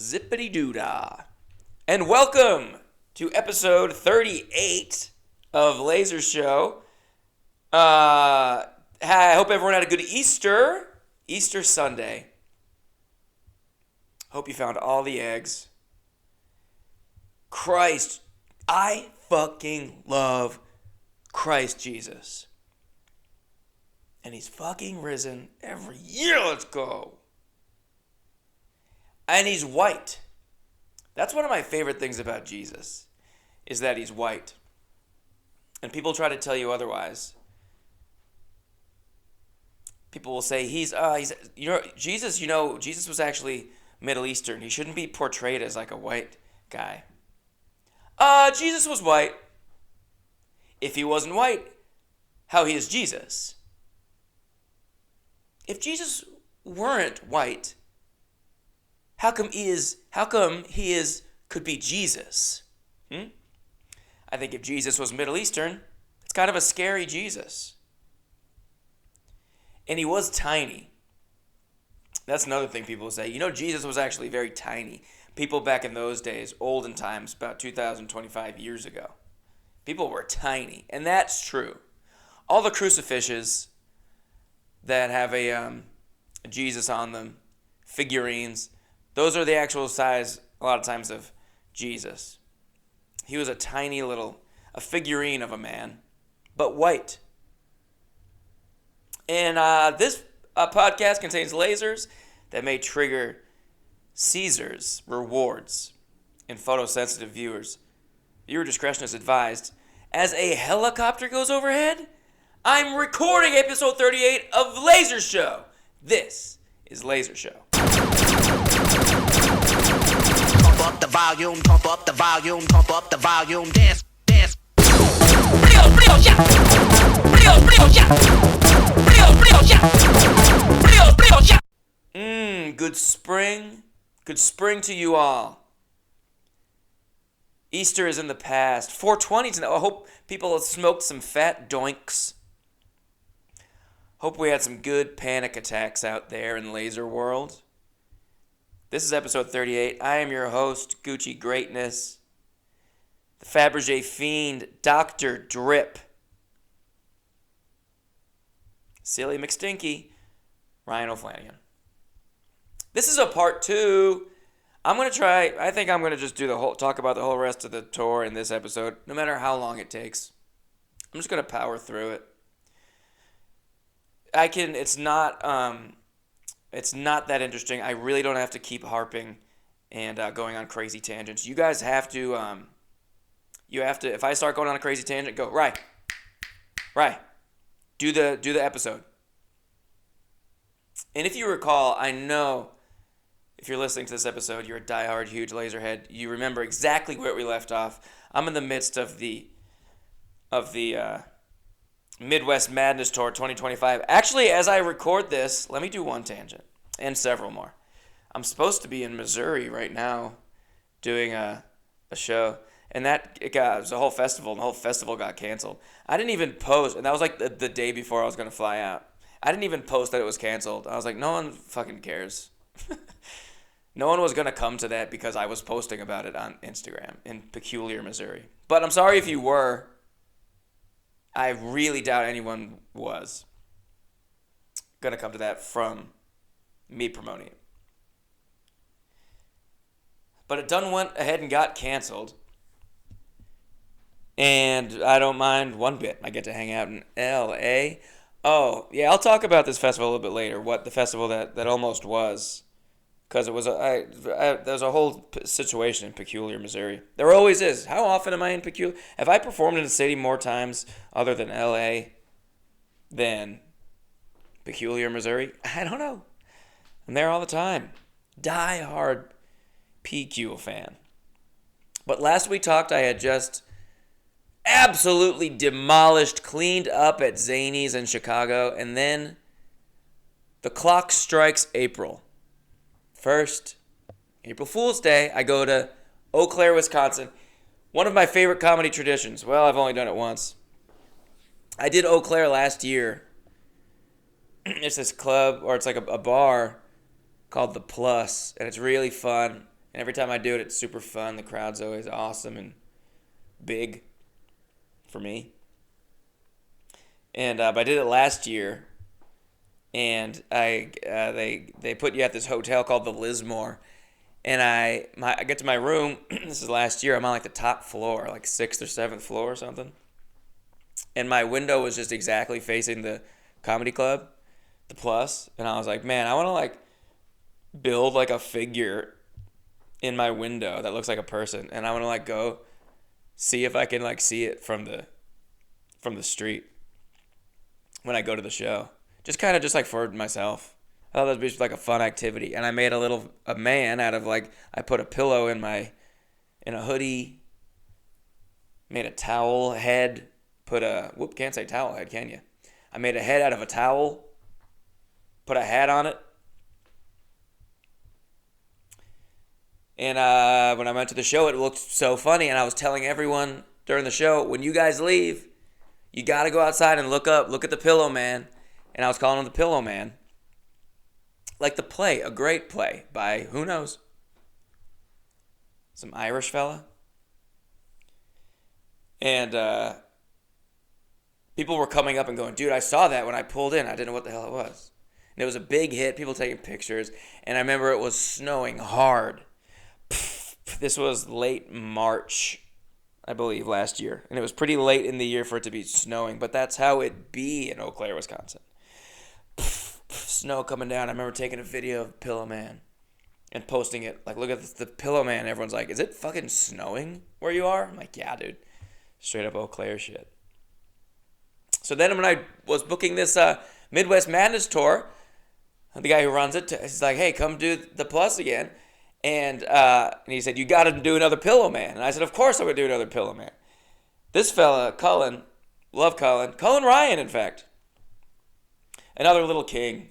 Zippity-doo-dah. And welcome to episode 38 of Laser Show. I hope everyone had a good Easter Sunday. Hope you found all the eggs. Christ, I fucking love Christ Jesus. And he's fucking risen every year. Let's go. And he's white. That's one of my favorite things about Jesus, is that he's white. And people try to tell you otherwise. People will say Jesus was actually Middle Eastern. He shouldn't be portrayed as like a white guy. Jesus was white. If he wasn't white, how he is Jesus? If Jesus weren't white, how come he could be Jesus? I think if Jesus was Middle Eastern, it's kind of a scary Jesus. And he was tiny. That's another thing people say. Jesus was actually very tiny. People back in those days, olden times, about 2,025 years ago, people were tiny. And that's true. All the crucifixes that have a Jesus on them, figurines, those are the actual size, a lot of times, of Jesus. He was a tiny a figurine of a man, but white. And this podcast contains lasers that may trigger Caesar's rewards in photosensitive viewers. Viewer discretion is advised. As a helicopter goes overhead, I'm recording episode 38 of Laser Show. This is Laser Show. Pump up the volume, pump up the volume, pump up the volume, dance, dance. Good spring to you all. Easter is in the past. 420's now. I hope people have smoked some fat doinks. Hope we had some good panic attacks out there in laser world. This is episode 38. I am your host, Gucci Greatness, the Fabergé Fiend, Dr. Drip, Silly McStinky, Ryan O'Flanagan. This is a part 2. I think I'm going to just talk about the whole rest of the tour in this episode, no matter how long it takes. I'm just going to power through it. It's not that interesting. I really don't have to keep harping and going on crazy tangents. You guys have to, if I start going on a crazy tangent, go, right. Do the episode. And if you recall, I know if you're listening to this episode, you're a diehard, huge Laserhead. You remember exactly where we left off. I'm in the midst of the Midwest Madness Tour 2025. Actually, as I record this, let me do one tangent and several more. I'm supposed to be in Missouri right now doing a show, and it was a whole festival, and the whole festival got canceled. I didn't even post, and that was like the day before I was going to fly out. I didn't even post that it was canceled. I was like, no one fucking cares. No one was going to come to that because I was posting about it on Instagram in Peculiar, Missouri. But I'm sorry if you were. I really doubt anyone was going to come to that from me promoting it. But it done went ahead and got canceled. And I don't mind one bit. I get to hang out in L.A. Oh, yeah, I'll talk about this festival a little bit later, what the festival that almost was. Because it was there's a whole situation in Peculiar, Missouri. There always is. How often am I in Peculiar? Have I performed in a city more times other than L.A. than Peculiar, Missouri? I don't know. I'm there all the time. Die-hard PQ fan. But last we talked, I had just absolutely demolished, cleaned up at Zany's in Chicago, and then the clock strikes April 1st, April Fool's Day. I go to Eau Claire, Wisconsin. One of my favorite comedy traditions. Well, I've only done it once. I did Eau Claire last year. It's this club, or it's like a bar called The Plus, and it's really fun. And every time I do it, it's super fun. The crowd's always awesome and big for me. And but I did it last year, and they put you at this hotel called the Lismore, and I get to my room. This is last year. I'm on like the top floor, like 6th or 7th floor or something, and my window was just exactly facing the comedy club, the Plus, and I was like, man, I want to like build like a figure in my window that looks like a person, and I want to like go see if I can like see it from the street when I go to the show. Just kind of just like for myself. I thought that'd be just like a fun activity, and I made a man out of like I put a pillow in a hoodie, made a towel head, can't say towel head, can you? I made a head out of a towel, put a hat on it. And when I went to the show, it looked so funny. And I was telling everyone during the show, when you guys leave, you got to go outside and look at the Pillowman. And I was calling him the Pillowman. Like the play, a great play by, who knows, some Irish fella. And people were coming up and going, dude, I saw that when I pulled in. I didn't know what the hell it was. And it was a big hit, people taking pictures. And I remember it was snowing hard. This was late March, I believe, last year. And it was pretty late in the year for it to be snowing, but that's how it be in Eau Claire, Wisconsin. Snow coming down. I remember taking a video of Pillowman and posting it. Like, look at the Pillowman. Everyone's like, is it fucking snowing where you are? I'm like, yeah, dude. Straight up Eau Claire shit. So then when I was booking this Midwest Madness tour, the guy who runs it, he's like, hey, come do the Plus again. And he said, you got to do another Pillowman. And I said, of course I'm going to do another Pillowman. This fella, Cullen, love Cullen. Cullen Ryan, in fact. Another little king.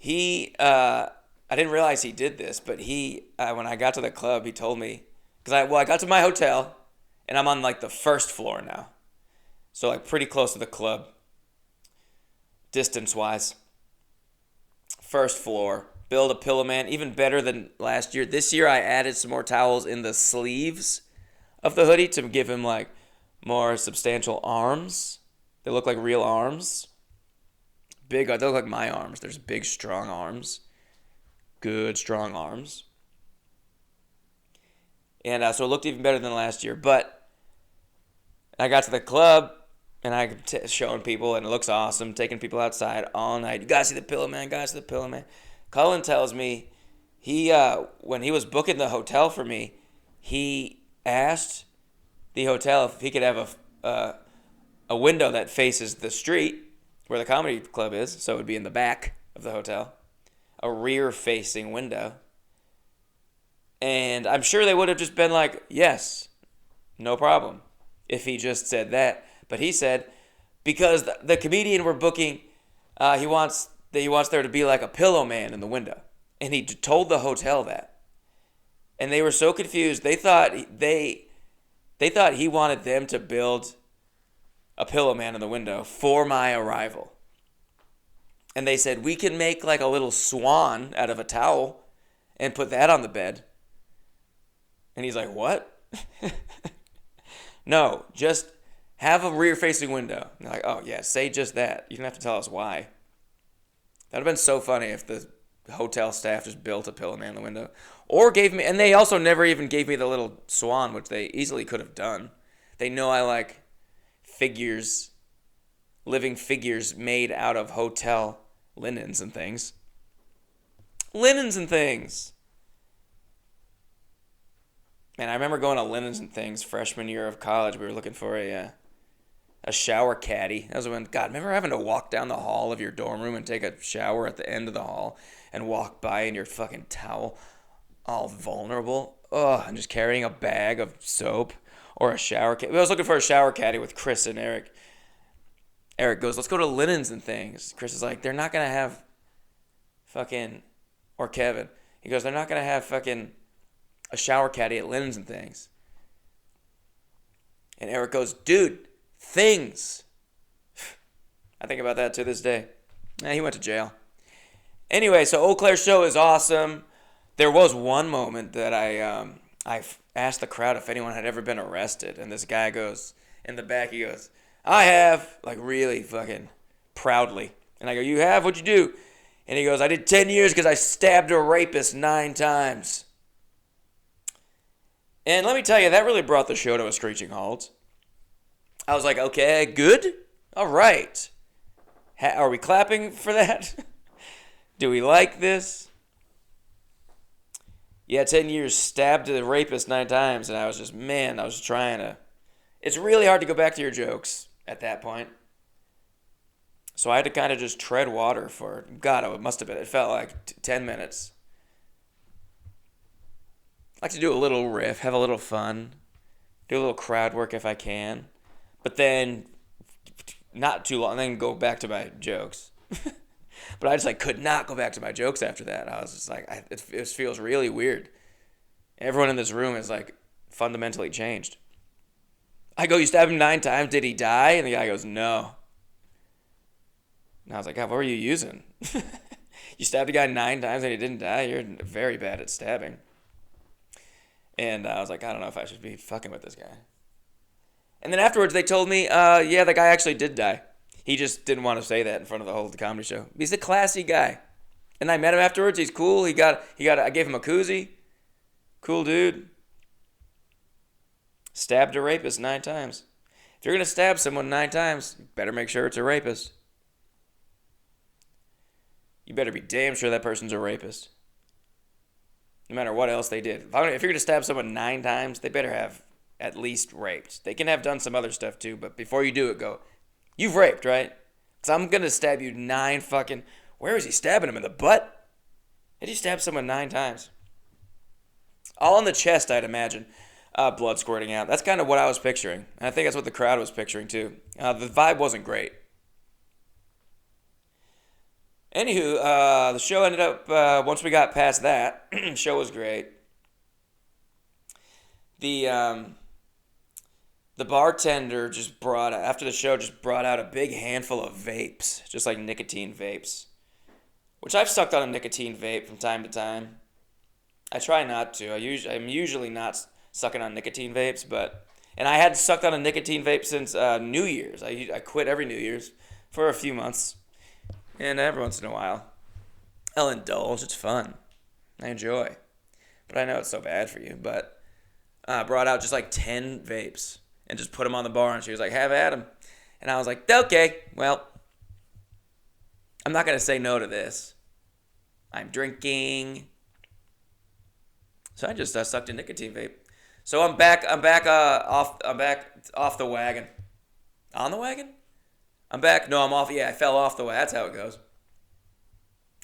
I didn't realize he did this, but when I got to the club, he told me, because I got to my hotel, and I'm on like the first floor now. So like pretty close to the club, distance-wise. First floor. Build a Pillowman, even better than last year. This year I added some more towels in the sleeves of the hoodie to give him like more substantial arms. They look like real arms. Big, they look like my arms. There's big, strong arms. Good, strong arms. And so it looked even better than last year. But I got to the club, and I showing people, and it looks awesome. Taking people outside all night. You guys see the Pillowman? Guys see the Pillowman? Cullen tells me when he was booking the hotel for me, he asked the hotel if he could have a window that faces the street where the comedy club is, so it would be in the back of the hotel, a rear-facing window. And I'm sure they would have just been like, yes, no problem, if he just said that. But he said, because the comedian we're booking, he wants there to be like a Pillowman in the window. And he told the hotel that. And they were so confused. They thought he wanted them to build a Pillowman in the window for my arrival. And they said, we can make like a little swan out of a towel and put that on the bed. And he's like, what? No, just have a rear-facing window. And they're like, oh yeah, say just that. You don't have to tell us why. That would have been so funny if the hotel staff just built a Pillowman in the window. Or gave me, and they also never even gave me the little swan, which they easily could have done. They know I like figures, living figures made out of hotel linens and things. Linens and things. Man, I remember going to Linens and Things freshman year of college. We were looking for a shower caddy. That was when, God, remember having to walk down the hall of your dorm room and take a shower at the end of the hall and walk by in your fucking towel all vulnerable? Ugh, and just carrying a bag of soap or a shower caddy. I was looking for a shower caddy with Chris and Eric. Eric goes, let's go to Linens and Things. Chris is like, they're not going to have fucking, or Kevin. He goes, they're not going to have fucking a shower caddy at Linens and Things. And Eric goes, dude, Things. I think about that to this day. He went to jail. Anyway, so Eau Claire show is awesome. There was one moment that asked the crowd if anyone had ever been arrested, and this guy goes in the back. He goes, "I have," like really fucking proudly. And I go, "You have? What'd you do?" And he goes, "I did 10 years because I stabbed a rapist 9 times." And let me tell you, that really brought the show to a screeching halt. I was like, okay, good, all right. Are we clapping for that? Do we like this? Yeah, 10 years, stabbed the rapist 9 times, and I was just, man, I was trying to. It's really hard to go back to your jokes at that point. So I had to kind of just tread water for, God, it must have been, it felt like 10 minutes. I like to do a little riff, have a little fun, do a little crowd work if I can, but then not too long, then go back to my jokes. But I just like could not go back to my jokes after that. I was just like, it feels really weird. Everyone in this room is like fundamentally changed. I go, "You stabbed him 9 times. Did he die?" And the guy goes, "No." And I was like, "God, what were you using?" You stabbed a guy 9 times and he didn't die. You're very bad at stabbing. And I was like, I don't know if I should be fucking with this guy. And then afterwards, they told me, yeah, the guy actually did die. He just didn't want to say that in front of the whole comedy show. He's a classy guy. And I met him afterwards. He's cool. I gave him a koozie. Cool dude. Stabbed a rapist 9 times. If you're going to stab someone 9 times, you better make sure it's a rapist. You better be damn sure that person's a rapist. No matter what else they did. If you're going to stab someone 9 times, they better have at least raped. They can have done some other stuff too, but before you do it, go, "You've raped, right? Because I'm going to stab you 9 fucking... Where is he stabbing him? In the butt? Did he stab someone 9 times? All in the chest, I'd imagine. Blood squirting out. That's kind of what I was picturing. And I think that's what the crowd was picturing too. The vibe wasn't great. Anywho, the show ended up, once we got past that, the show was great. The bartender after the show, just brought out a big handful of vapes, just like nicotine vapes, which I've sucked on a nicotine vape from time to time. I try not to. I'm usually not sucking on nicotine vapes, and I had sucked on a nicotine vape since New Year's. I quit every New Year's for a few months. And every once in a while, I'll indulge. It's fun. I enjoy. But I know it's so bad for you. But I brought out just like 10 vapes and just put them on the bar. And she was like, "Have at them." And I was like, "Okay, well, I'm not going to say no to this. I'm drinking." So I just sucked a nicotine vape. So I'm back off the wagon. On the wagon? I'm back. No, I'm off. Yeah, I fell off the way. That's how it goes.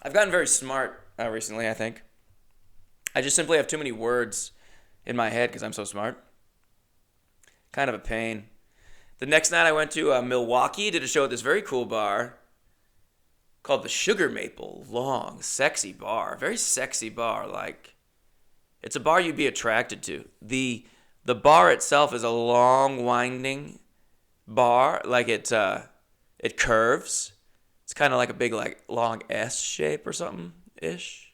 I've gotten very smart recently, I think. I just simply have too many words in my head because I'm so smart. Kind of a pain. The next night I went to Milwaukee, did a show at this very cool bar called the Sugar Maple. Long, sexy bar. Very sexy bar. Like, it's a bar you'd be attracted to. The bar itself is a long, winding bar. Like, it curves. It's kind of like a big, like, long S shape or something-ish.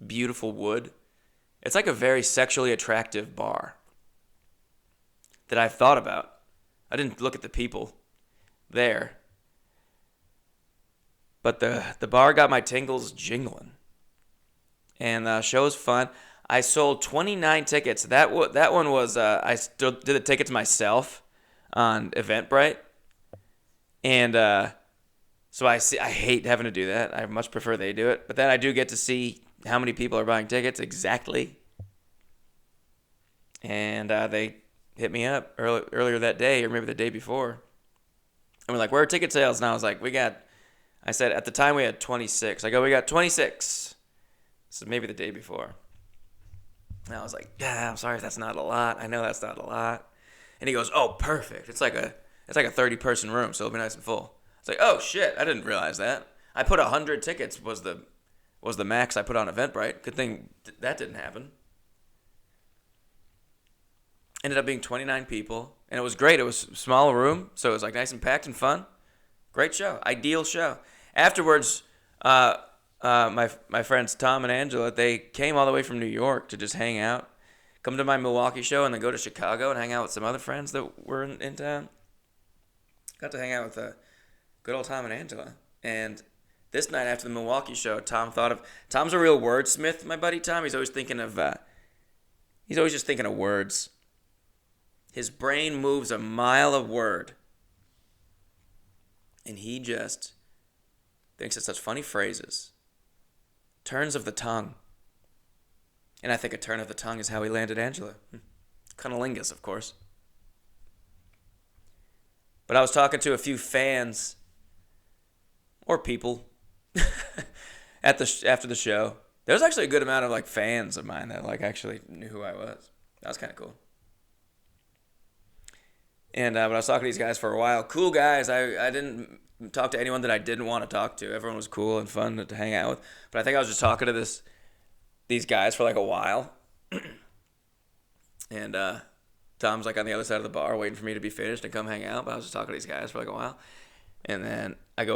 Beautiful wood. It's like a very sexually attractive bar that I've thought about. I didn't look at the people there. But the bar got my tingles jingling. And the show was fun. I sold 29 tickets. That one was, I still did the tickets myself on Eventbrite. And so I hate having to do that. I much prefer they do it. But then I do get to see how many people are buying tickets exactly. And they hit me up earlier that day, or maybe the day before. And we're like, "Where are ticket sales?" And I was like, I said, at the time we had 26. I go, "We got 26. So maybe the day before. And I was like, "Yeah, I'm sorry if that's not a lot. I know that's not a lot." And he goes, "Oh, perfect. It's like a 30-person room, so it'll be nice and full." It's like, "Oh shit, I didn't realize that. I put 100 tickets was the max I put on Eventbrite. Good thing that didn't happen." Ended up being 29 people, and it was great. It was a small room, so it was like nice and packed and fun. Great show. Ideal show. Afterwards, my friends Tom and Angela, they came all the way from New York to just hang out, come to my Milwaukee show, and then go to Chicago and hang out with some other friends that were in town. Got to hang out with good old Tom and Angela. And this night after the Milwaukee show, Tom's a real wordsmith, my buddy Tom. He's always he's always just thinking of words. His brain moves a mile a word. And he just thinks of such funny phrases. Turns of the tongue. And I think a turn of the tongue is how he landed Angela. Cunnilingus, of course. But I was talking to a few fans or people after the show. There was actually a good amount of like fans of mine that like actually knew who I was. That was kind of cool. And but I was talking to these guys for a while. Cool guys. I didn't talk to anyone that I didn't want to talk to. Everyone was cool and fun to hang out with. But I think I was just talking to these guys for like a while. And Tom's like on the other side of the bar waiting for me to be finished and come hang out. But I was just talking to these guys for like a while. And then I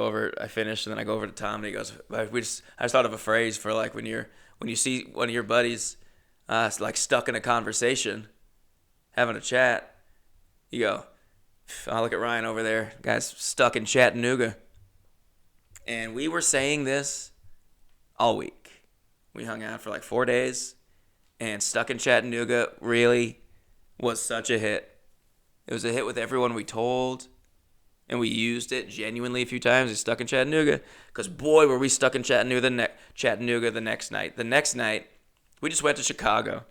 finish, and then I go over to Tom, and he goes, I just thought of a phrase for like when you see one of your buddies like stuck in a conversation, having a chat. You go, I look at Ryan over there, guy's stuck in Chattanooga. And we were saying this all week. We hung out for like 4 days, and Stuck in Chattanooga really was such a hit. It was a hit with everyone we told, and we used it genuinely a few times. It's Stuck in Chattanooga, because boy, were we stuck in Chattanooga the next night. The next night, we just went to Chicago.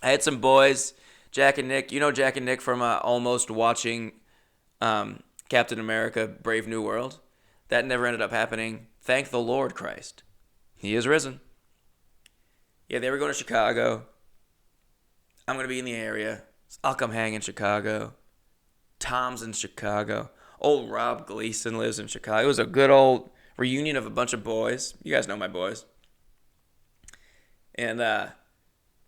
I had some boys, Jack and Nick. You know Jack and Nick from almost watching Captain America Brave New World. That never ended up happening. Thank the Lord Christ. He is risen. Yeah, they were going to Chicago. I'm going to be in the area. I'll come hang in Chicago. Tom's in Chicago. Old Rob Gleason lives in Chicago. It was a good old reunion of a bunch of boys. You guys know my boys. And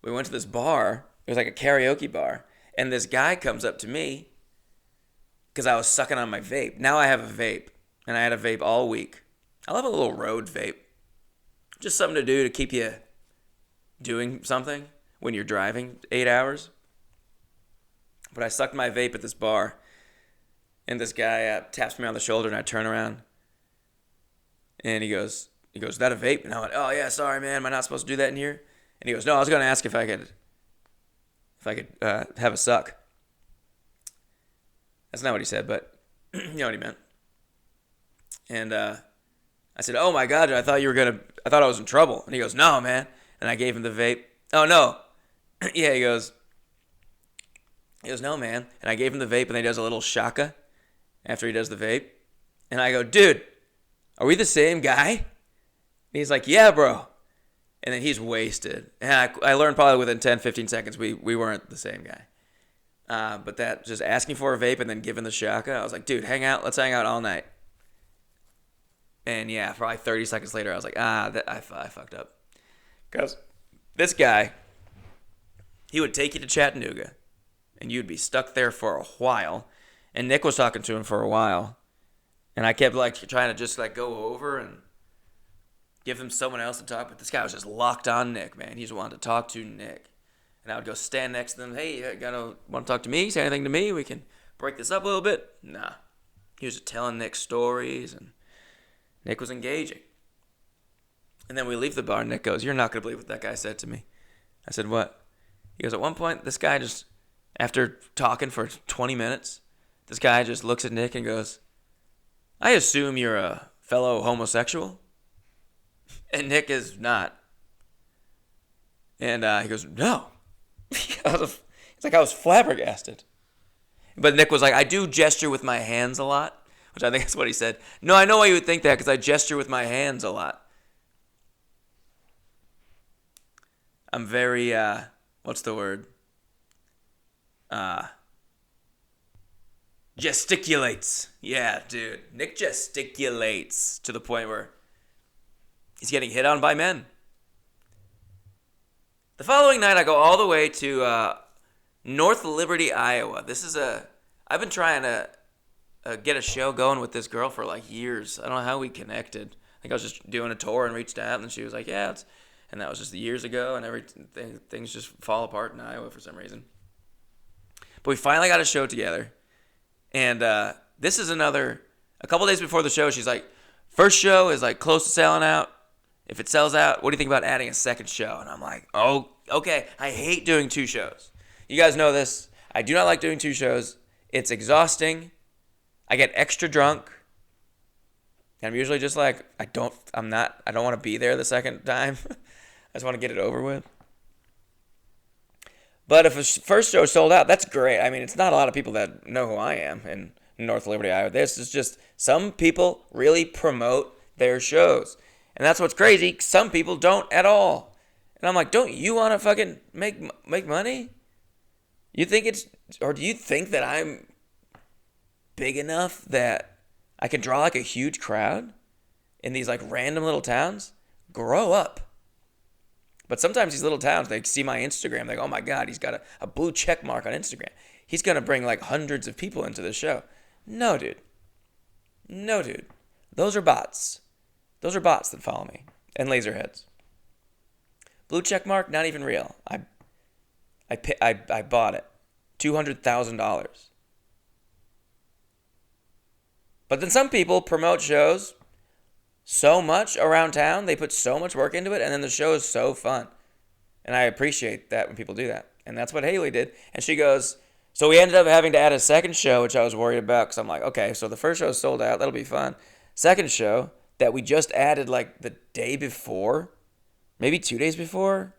we went to this bar. It was like a karaoke bar. And this guy comes up to me because I was sucking on my vape. Now I have a vape. And I had a vape all week. I'll have a little road vape. Just something to do to keep you doing something when you're driving 8 hours. But I sucked my vape at this bar. And this guy taps me on the shoulder, and I turn around. And he goes, is that a vape? And I went, oh yeah, sorry man, am I not supposed to do that in here? And he goes, no, I was going to ask if I could have a suck. That's not what he said, but you know what he meant. And I said, oh my God, I thought I was in trouble. And he goes, no, man. And I gave him the vape. Oh, no. Yeah, he goes, no, man. And I gave him the vape, and then he does a little shaka after he does the vape. And I go, dude, are we the same guy? And he's like, yeah, bro. And then he's wasted. And I learned probably within 10, 15 seconds we weren't the same guy. But that just asking for a vape and then giving the shaka, I was like, dude, let's hang out all night. And yeah, probably 30 seconds later, I was like, I fucked up. Because this guy, he would take you to Chattanooga, and you'd be stuck there for a while. And Nick was talking to him for a while. And I kept like trying to just like go over and give him someone else to talk. But this guy was just locked on Nick, man. He just wanted to talk to Nick. And I would go stand next to them. Hey, want to talk to me? Say anything to me? We can break this up a little bit. Nah. He was just telling Nick stories, and Nick was engaging. And then we leave the bar, and Nick goes, you're not going to believe what that guy said to me. I said, what? He goes, at one point, this guy just, after talking for 20 minutes, this guy just looks at Nick and goes, I assume you're a fellow homosexual? And Nick is not. And he goes, no. It's like I was flabbergasted. But Nick was like, I do gesture with my hands a lot, which I think is what he said. No, I know why you would think that, because I gesture with my hands a lot. I'm very, what's the word? Gesticulates. Yeah, dude. Nick gesticulates to the point where he's getting hit on by men. The following night, I go all the way to North Liberty, Iowa. I've been trying to get a show going with this girl for like years. I don't know how we connected. I think I was just doing a tour and reached out, and she was like, yeah, and that was just years ago, and things just fall apart in Iowa for some reason. But we finally got a show together, and this is a couple days before the show, she's like, first show is like close to selling out. If it sells out, what do you think about adding a second show? And I'm like, oh, okay. I hate doing 2 shows. You guys know this. I do not like doing 2 shows. It's exhausting. I get extra drunk. And I'm usually just like, I don't want to be there the second time. I just want to get it over with. But if a first show sold out, that's great. I mean, it's not a lot of people that know who I am in North Liberty, Iowa. This is just some people really promote their shows. And that's what's crazy. Some people don't at all. And I'm like, don't you want to fucking make money? Do you think that I'm big enough that I can draw like a huge crowd in these like random little towns? Grow up. But sometimes these little towns, they see my Instagram. They go, oh my God, he's got a blue check mark on Instagram. He's going to bring like hundreds of people into the show. No, dude. Those are bots. Those are bots that follow me and laserheads. Blue check mark, not even real. I bought it, $200,000. But then some people promote shows so much around town, they put so much work into it, and then the show is so fun. And I appreciate that when people do that. And that's what Haley did. And she goes, so we ended up having to add a second show, which I was worried about because I'm like, okay, so the first show is sold out. That'll be fun. Second show that we just added like the day before, maybe 2 days before.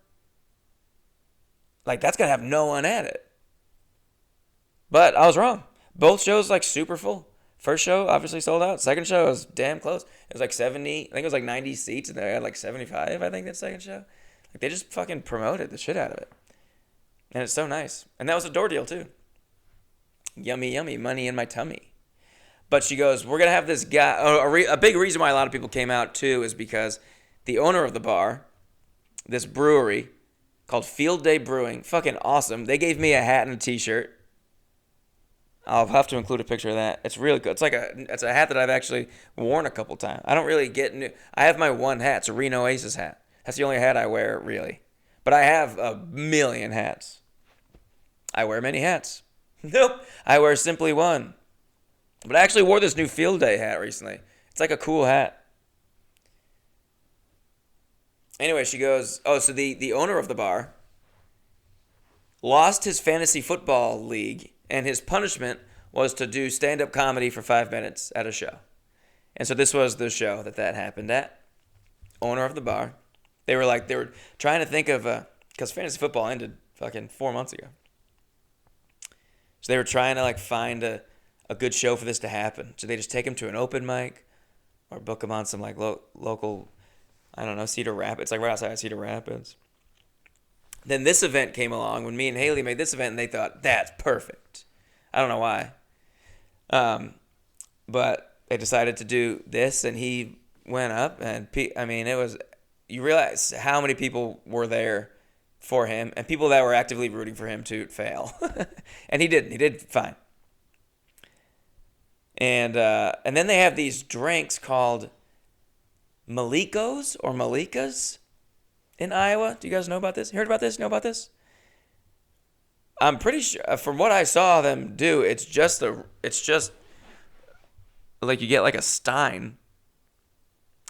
Like that's going to have no one at it. But I was wrong. Both shows like super full. First show obviously sold out. Second show was damn close. It was like 70, I think it was like 90 seats, and they had like 75, I think, that second show. Like they just fucking promoted the shit out of it. And it's so nice. And that was a door deal too. Yummy, yummy, money in my tummy. But she goes, we're going to have this guy. A big reason why a lot of people came out too is because the owner of the bar, this brewery called Field Day Brewing, fucking awesome. They gave me a hat and a t-shirt. I'll have to include a picture of that. It's really good. It's a hat that I've actually worn a couple times. I don't really get new. I have my one hat. It's a Reno Aces hat. That's the only hat I wear, really. But I have a million hats. I wear many hats. Nope. I wear simply one. But I actually wore this new Field Day hat recently. It's like a cool hat. Anyway, she goes, oh, so the owner of the bar lost his fantasy football league, and his punishment was to do stand-up comedy for 5 minutes at a show. And so this was the show that happened at. Owner of the bar. They were trying to think of, because fantasy football ended fucking 4 months ago. So they were trying to like find a good show for this to happen. So they just take him to an open mic or book him on some like local, I don't know, Cedar Rapids. It's like right outside of Cedar Rapids. Then this event came along when me and Haley made this event, and they thought, that's perfect. I don't know why. But they decided to do this, and he went up, and it was, you realize how many people were there for him, and people that were actively rooting for him to fail. And he didn't. He did fine. And then they have these drinks called Malikos or Malikas in Iowa. Do you guys know about this? Heard about this? Know about this? I'm pretty sure, from what I saw them do, it's just like you get like a stein,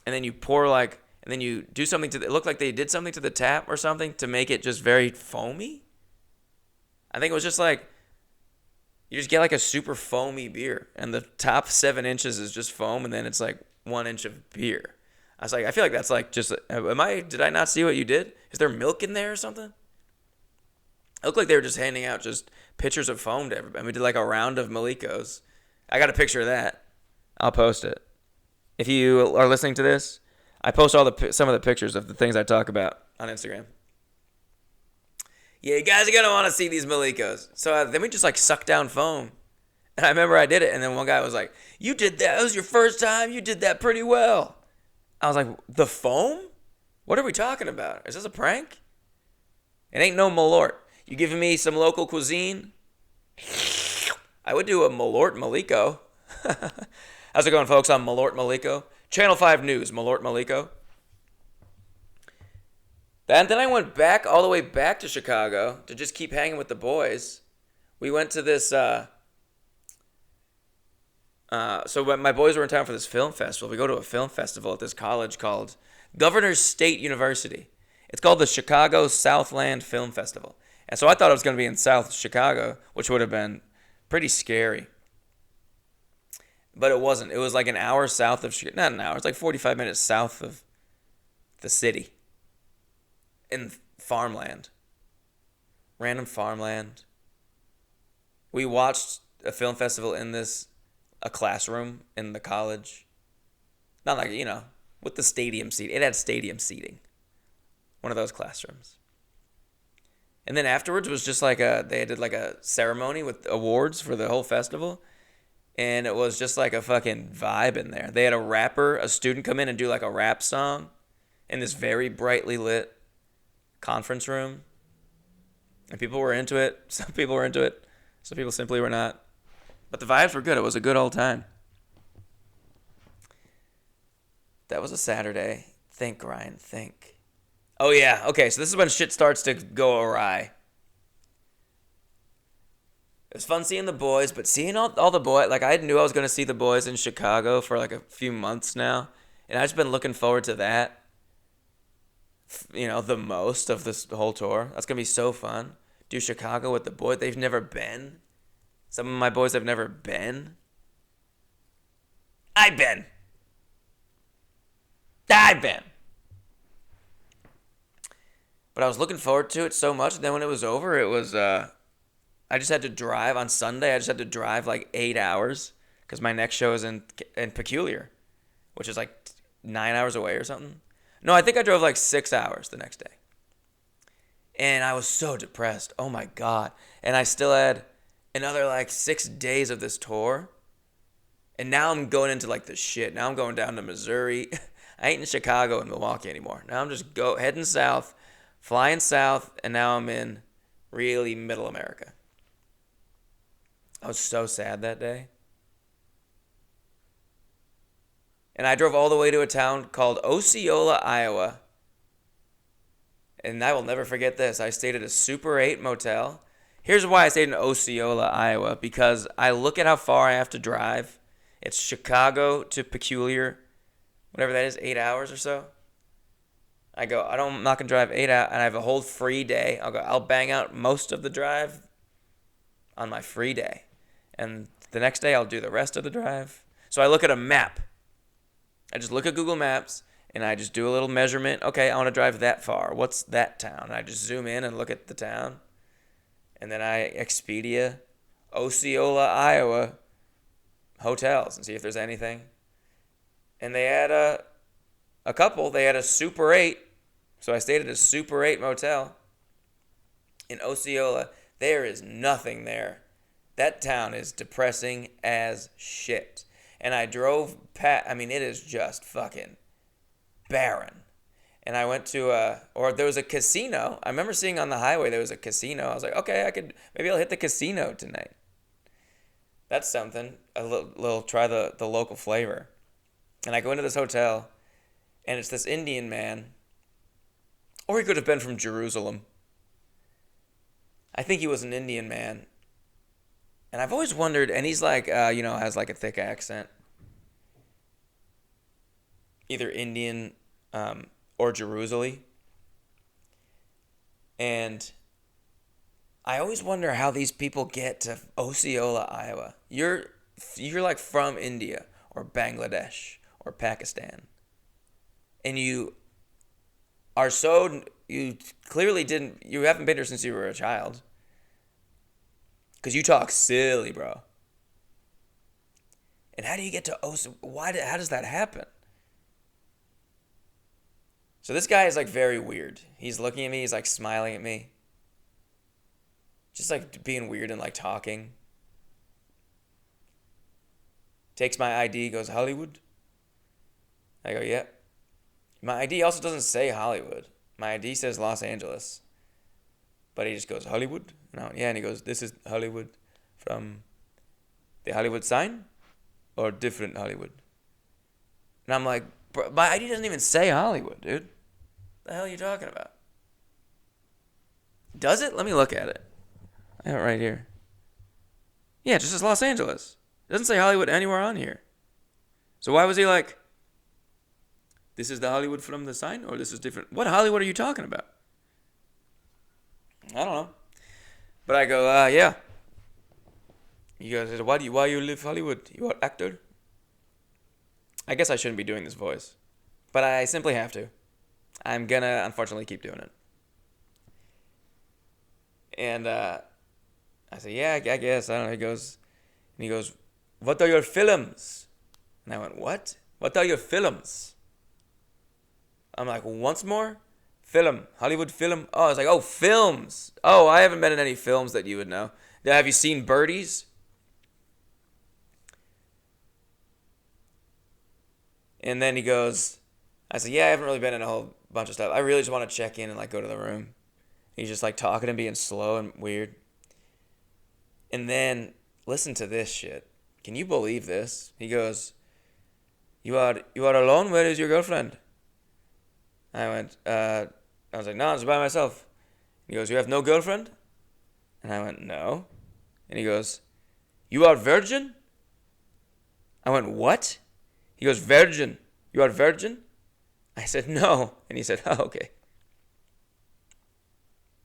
and then you pour like, and then you do something to it looked like they did something to the tap or something to make it just very foamy. I think it was just like, you just get like a super foamy beer, and the top 7 inches is just foam, and then it's like 1 inch of beer. I was like, I feel like that's like just, did I not see what you did? Is there milk in there or something? It looked like they were just handing out just pitchers of foam to everybody. We did like a round of Malikos. I got a picture of that. I'll post it. If you are listening to this, I post some of the pictures of the things I talk about on Instagram. Yeah, you guys are going to want to see these Malikos. So then we just like sucked down foam. And I remember I did it, and then one guy was like, you did that. That was your first time. You did that pretty well. I was like, the foam? What are we talking about? Is this a prank? It ain't no Malort. You giving me some local cuisine? I would do a Malort Maliko. How's it going, folks? I'm Malort Maliko. Channel 5 News, Malort Maliko. And then I went back, all the way back to Chicago to just keep hanging with the boys. We went to this, so when my boys were in town for this film festival, we go to a film festival at this college called Governors State University. It's called the Chicago Southland Film Festival. And so I thought it was going to be in South Chicago, which would have been pretty scary. But it wasn't. It was like an hour south of Chicago. Not an hour. It's like 45 minutes south of the city. In farmland. Random farmland. We watched a film festival in a classroom in the college. Not like, with the stadium seat. It had stadium seating. One of those classrooms. And then afterwards was just like they did like a ceremony with awards for the whole festival. And it was just like a fucking vibe in there. They had a student come in and do like a rap song in this very brightly lit conference room. And people were into it. Some people were into it. Some people simply were not. But the vibes were good. It was a good old time. That was a Saturday. Think, Ryan, think. Oh, yeah. Okay, so this is when shit starts to go awry. It was fun seeing the boys, but seeing all the boys, like I knew I was going to see the boys in Chicago for like a few months now. And I've just been looking forward to that, the most of this whole tour. That's going to be so fun. Do Chicago with the boys. They've never been. Some of my boys have never been. I've been. But I was looking forward to it so much. And then when it was over, it was, I just had to drive on Sunday. I just had to drive like 8 hours because my next show is in Peculiar, which is like 9 hours away or something. No, I think I drove like 6 hours the next day. And I was so depressed. Oh my God. And I still had another like 6 days of this tour. And now I'm going into like the shit. Now I'm going down to Missouri. I ain't in Chicago and Milwaukee anymore. Now I'm just heading south, flying south, and now I'm in really middle America. I was so sad that day. And I drove all the way to a town called Osceola, Iowa. And I will never forget this. I stayed at a Super 8 motel. Here's why I stayed in Osceola, Iowa. Because I look at how far I have to drive. It's Chicago to Peculiar. Whatever that is, 8 hours or so. I'm not going to drive 8 hours. And I have a whole free day. I'll bang out most of the drive on my free day. And the next day I'll do the rest of the drive. So I look at a map. I just look at Google Maps and I just do a little measurement. Okay, I want to drive that far. What's that town? And I just zoom in and look at the town. And then I Expedia Osceola, Iowa hotels and see if there's anything. And they had a couple. They had a Super 8. So I stayed at a Super 8 motel in Osceola. There is nothing there. That town is depressing as shit. And I drove past, it is just fucking barren. And I went to there was a casino. I remember seeing on the highway there was a casino. I was like, okay, maybe I'll hit the casino tonight. That's something. A little try the local flavor. And I go into this hotel, and it's this Indian man. Or he could have been from Jerusalem. I think he was an Indian man. And I've always wondered, and he's like, has like a thick accent. Either Indian or Jerusalem. And I always wonder how these people get to Osceola, Iowa. You're like from India or Bangladesh or Pakistan. And you clearly you haven't been here since you were a child. Because you talk silly, bro. And how do you get to how does that happen? So this guy is like very weird. He's looking at me. He's like smiling at me. Just like being weird and like talking. Takes my ID, goes, Hollywood? I go, yeah. My ID also doesn't say Hollywood. My ID says Los Angeles. But he just goes, Hollywood? And I went, yeah, and he goes, this is Hollywood from the Hollywood sign or different Hollywood? And I'm like, bro, my ID doesn't even say Hollywood, dude. The hell are you talking about? Does it? Let me look at it. I have it right here. Yeah, it just says Los Angeles. It doesn't say Hollywood anywhere on here. So why was he like, this is the Hollywood from the sign, or this is different? What Hollywood are you talking about? I don't know. But I go, yeah. He goes, why you live Hollywood? You are actor? I guess I shouldn't be doing this voice. But I simply have to. I'm gonna, unfortunately, keep doing it. And I said, yeah, I guess. I don't know. He goes, what are your films? And I went, what? What are your films? I'm like, once more? Film. Hollywood film. Oh, I was like, oh, films. Oh, I haven't been in any films that you would know. Have you seen Birdies? And then he goes, I said, yeah, I haven't really been in a whole bunch of stuff. I really just want to check in and like go to the room. He's just like talking and being slow and weird. And then listen to this shit. Can you believe this? He goes, you are alone? Where is your girlfriend? I was like, no, I'm just by myself. He goes, you have no girlfriend? And I went, no. And he goes, you are virgin? I went, what? He goes, virgin. You are virgin? I said, no. And he said, oh, okay.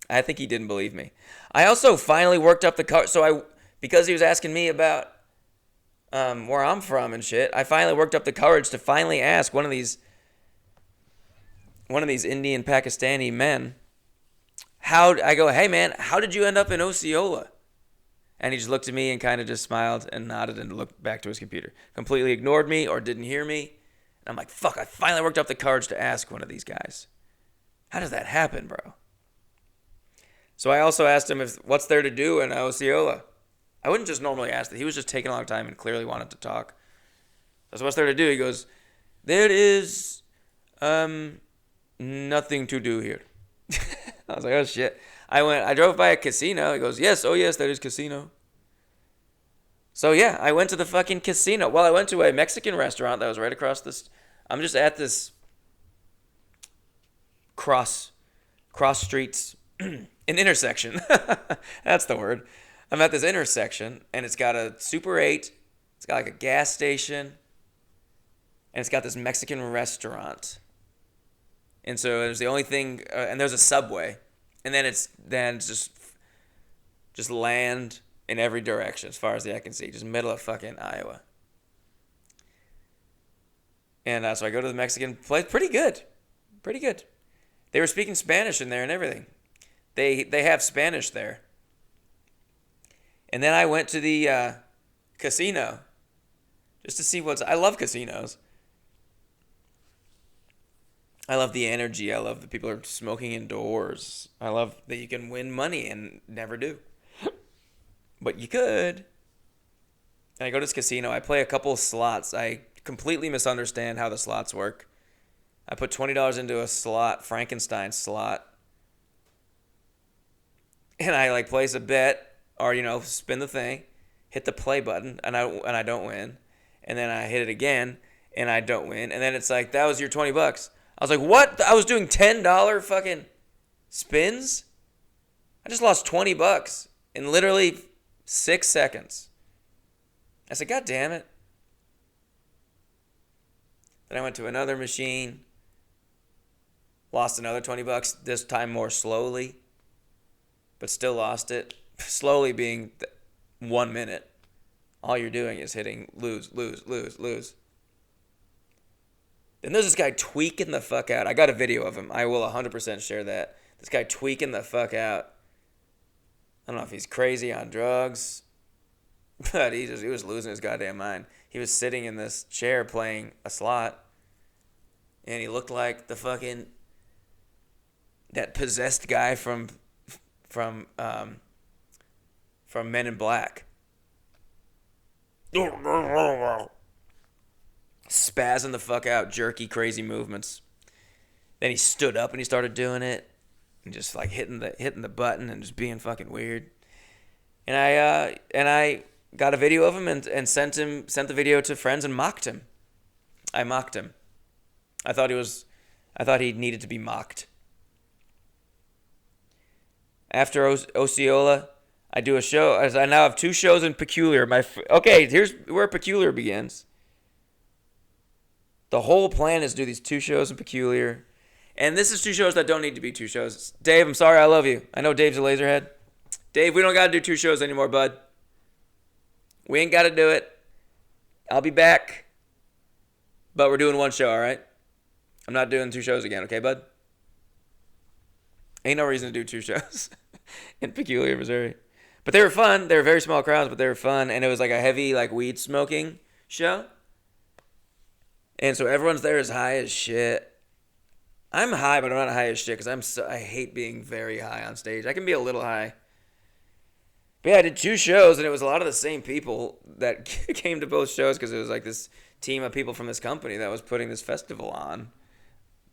I think he didn't believe me. I also finally worked up the courage. Because he was asking me about where I'm from and shit, I finally worked up the courage to finally ask one of these Indian Pakistani men, I go, hey man, how did you end up in Osceola? And he just looked at me and kind of just smiled and nodded and looked back to his computer. Completely ignored me or didn't hear me. And I'm like, fuck, I finally worked up the courage to ask one of these guys. How does that happen, bro? So I also asked him what's there to do in Osceola. I wouldn't just normally ask that. He was just taking a long time and clearly wanted to talk. So what's there to do? He goes, there is nothing to do here. I was like, oh shit. I drove by a casino. He goes, yes, oh yes, there is casino. So yeah, I went to the fucking casino. Well, I went to a Mexican restaurant that was right across this. I'm just at this cross streets, an intersection. That's the word. I'm at this intersection, and it's got a Super 8. It's got like a gas station, and it's got this Mexican restaurant. And so there's the only thing, and there's a Subway, and then it's just land in every direction as far as the eye can see, just middle of fucking Iowa. And so I go to the Mexican place, pretty good. They were speaking Spanish in there and everything. They have Spanish there. And then I went to the casino just to see I love casinos. I love the energy. I love that people are smoking indoors. I love that you can win money and never do. But you could. And I go to this casino. I play a couple of slots. I completely misunderstand how the slots work. I put $20 into a slot, Frankenstein slot. And I like place a bet or, spin the thing, hit the play button, and I don't win. And then I hit it again, and I don't win. And then it's like, that was your $20. I was like, what? I was doing $10 fucking spins? I just lost $20 in literally 6 seconds. I said, God damn it. Then I went to another machine, lost another $20, this time more slowly, but still lost it. Slowly being 1 minute. All you're doing is hitting lose. Then there's this guy tweaking the fuck out. I got a video of him. I will 100% share that. This guy tweaking the fuck out. I don't know if he's crazy on drugs, but he was losing his goddamn mind. He was sitting in this chair playing a slot, and he looked like that possessed guy from Men in Black. Spazzing the fuck out, jerky, crazy movements. Then he stood up and he started doing it, and just like hitting the button and just being fucking weird. And I got a video of him and sent the video to friends and mocked him. I mocked him. I thought he needed to be mocked. After Osceola, I do a show. As I now have 2 shows in Peculiar. Okay, here's where Peculiar begins. The whole plan is to do these 2 shows in Peculiar. And this is 2 shows that don't need to be 2 shows. Dave, I'm sorry, I love you. I know Dave's a laserhead. Dave, we don't got to do 2 shows anymore, bud. We ain't got to do it. I'll be back. But we're doing 1 show, all right? I'm not doing 2 shows again, okay, bud? Ain't no reason to do 2 shows in Peculiar, Missouri. But they were fun. They were very small crowds, but they were fun. And it was like a heavy like weed smoking show. And so everyone's there as high as shit. I'm high, but I'm not high as shit because I hate being very high on stage. I can be a little high. But yeah, I did 2 shows, and it was a lot of the same people that came to both shows because it was like this team of people from this company that was putting this festival on,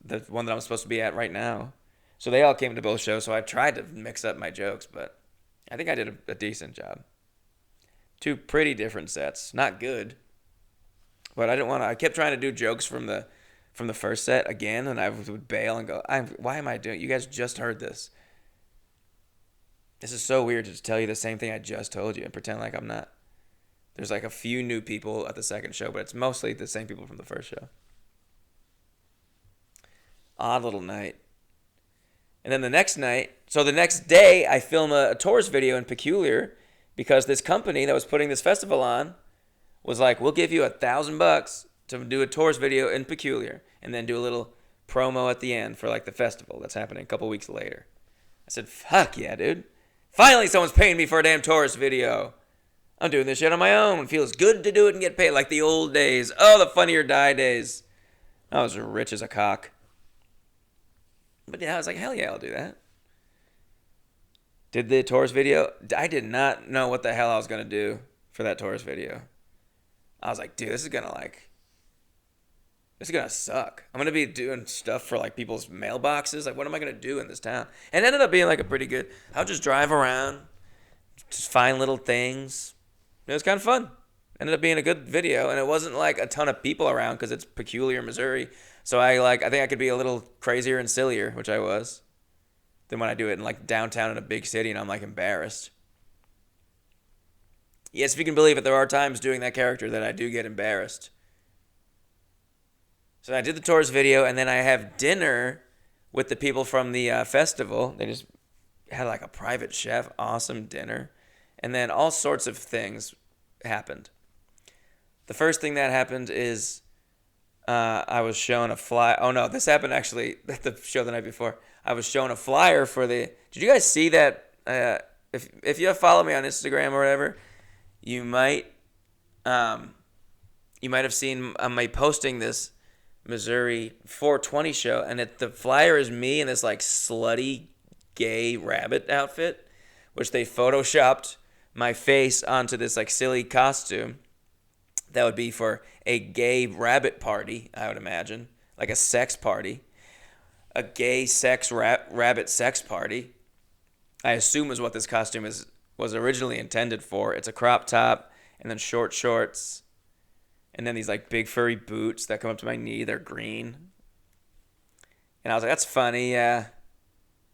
the one that I'm supposed to be at right now. So they all came to both shows, so I tried to mix up my jokes, but I think I did a decent job. 2 pretty different sets. Not good. But I didn't want to. I kept trying to do jokes from the first set again, and I would bail and go, why am I doing? You guys just heard this. This is so weird to just tell you the same thing I just told you and pretend like I'm not. There's like a few new people at the second show, but it's mostly the same people from the first show. Odd little night. And then the next night, so the next day, I film a tourist video in Peculiar because this company that was putting this festival on was like, we'll give you $1,000 to do a tourist video in Peculiar and then do a little promo at the end for like the festival that's happening a couple weeks later. I said, fuck yeah, dude. Finally someone's paying me for a damn tourist video. I'm doing this shit on my own. It feels good to do it and get paid like the old days. Oh, the Funny or Die days. I was rich as a cock. But yeah, I was like, hell yeah, I'll do that. Did the tourist video. I did not know what the hell I was going to do for that tourist video. I was like, dude, this is going to suck. I'm going to be doing stuff for like people's mailboxes. Like, what am I going to do in this town? And it ended up being like a pretty good. I'll just drive around, just find little things. It was kind of fun. Ended up being a good video, and it wasn't like a ton of people around because it's Peculiar, Missouri. So I think I could be a little crazier and sillier, which I was, than when I do it in like downtown in a big city and I'm like embarrassed. Yes, if you can believe it, there are times doing that character that I do get embarrassed. So I did the tourist video, and then I have dinner with the people from the festival. They just had like a private chef, awesome dinner. And then all sorts of things happened. The first thing that happened is I was shown a flyer. Oh, no, this happened actually at the show the night before. I was shown a flyer for the... Did you guys see that? If you follow me on Instagram or whatever, you might have seen me posting this Missouri 420 show, and the flyer is me in this like slutty gay rabbit outfit, which they photoshopped my face onto this like silly costume that would be for a gay rabbit party, I would imagine, like a sex party, a gay sex rabbit sex party. I assume is what this costume was originally intended for. It's a crop top and then short shorts. And then these like big furry boots that come up to my knee. They're green. And I was like, that's funny, yeah.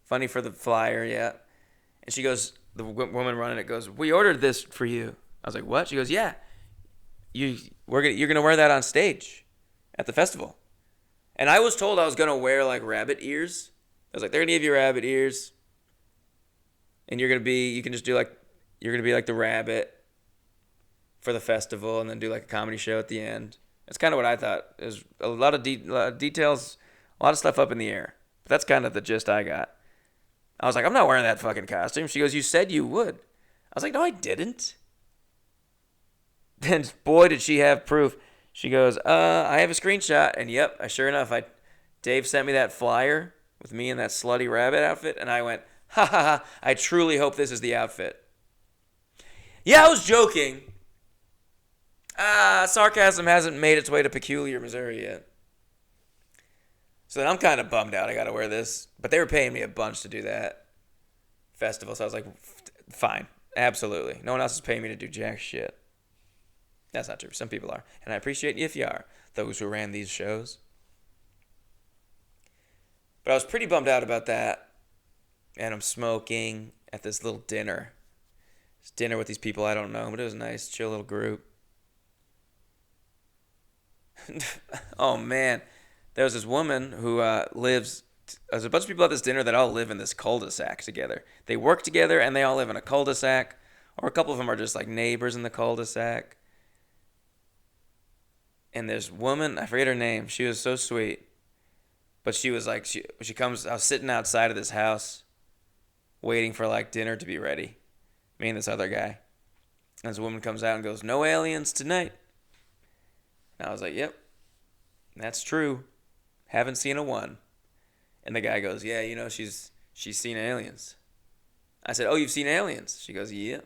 Funny for the flyer, yeah. And she goes, the woman running it goes, we ordered this for you. I was like, what? She goes, yeah. You're gonna wear that on stage at the festival. And I was told I was gonna wear like rabbit ears. I was like, they're gonna give you rabbit ears. And you're gonna be like the rabbit for the festival, and then do like a comedy show at the end. That's kind of what I thought. There's a lot of details, a lot of stuff up in the air. But that's kind of the gist I got. I was like, I'm not wearing that fucking costume. She goes, you said you would. I was like, no, I didn't. Then boy, did she have proof. She goes, I have a screenshot, and yep, sure enough, Dave sent me that flyer with me in that slutty rabbit outfit, and I went, ha ha ha, I truly hope this is the outfit. Yeah, I was joking. Sarcasm hasn't made its way to Peculiar, Missouri yet. So then I'm kind of bummed out. I got to wear this. But they were paying me a bunch to do that festival. So I was like, fine. Absolutely. No one else is paying me to do jack shit. That's not true. Some people are. And I appreciate you if you are, those who ran these shows. But I was pretty bummed out about that. And I'm smoking at this little dinner. It's dinner with these people I don't know, but it was nice, chill little group. Oh man, there was this woman who lives. There's a bunch of people at this dinner that all live in this cul-de-sac together. They work together and they all live in a cul-de-sac, or a couple of them are just like neighbors in the cul-de-sac. And this woman, I forget her name. She was so sweet, but she was like, she comes. I was sitting outside of this house, waiting for like dinner to be ready. Me and this other guy. And this woman comes out and goes, "No aliens tonight." And I was like, "Yep, that's true. Haven't seen a one." And the guy goes, "Yeah, you know, she's seen aliens." I said, "Oh, you've seen aliens?" She goes, "Yeah."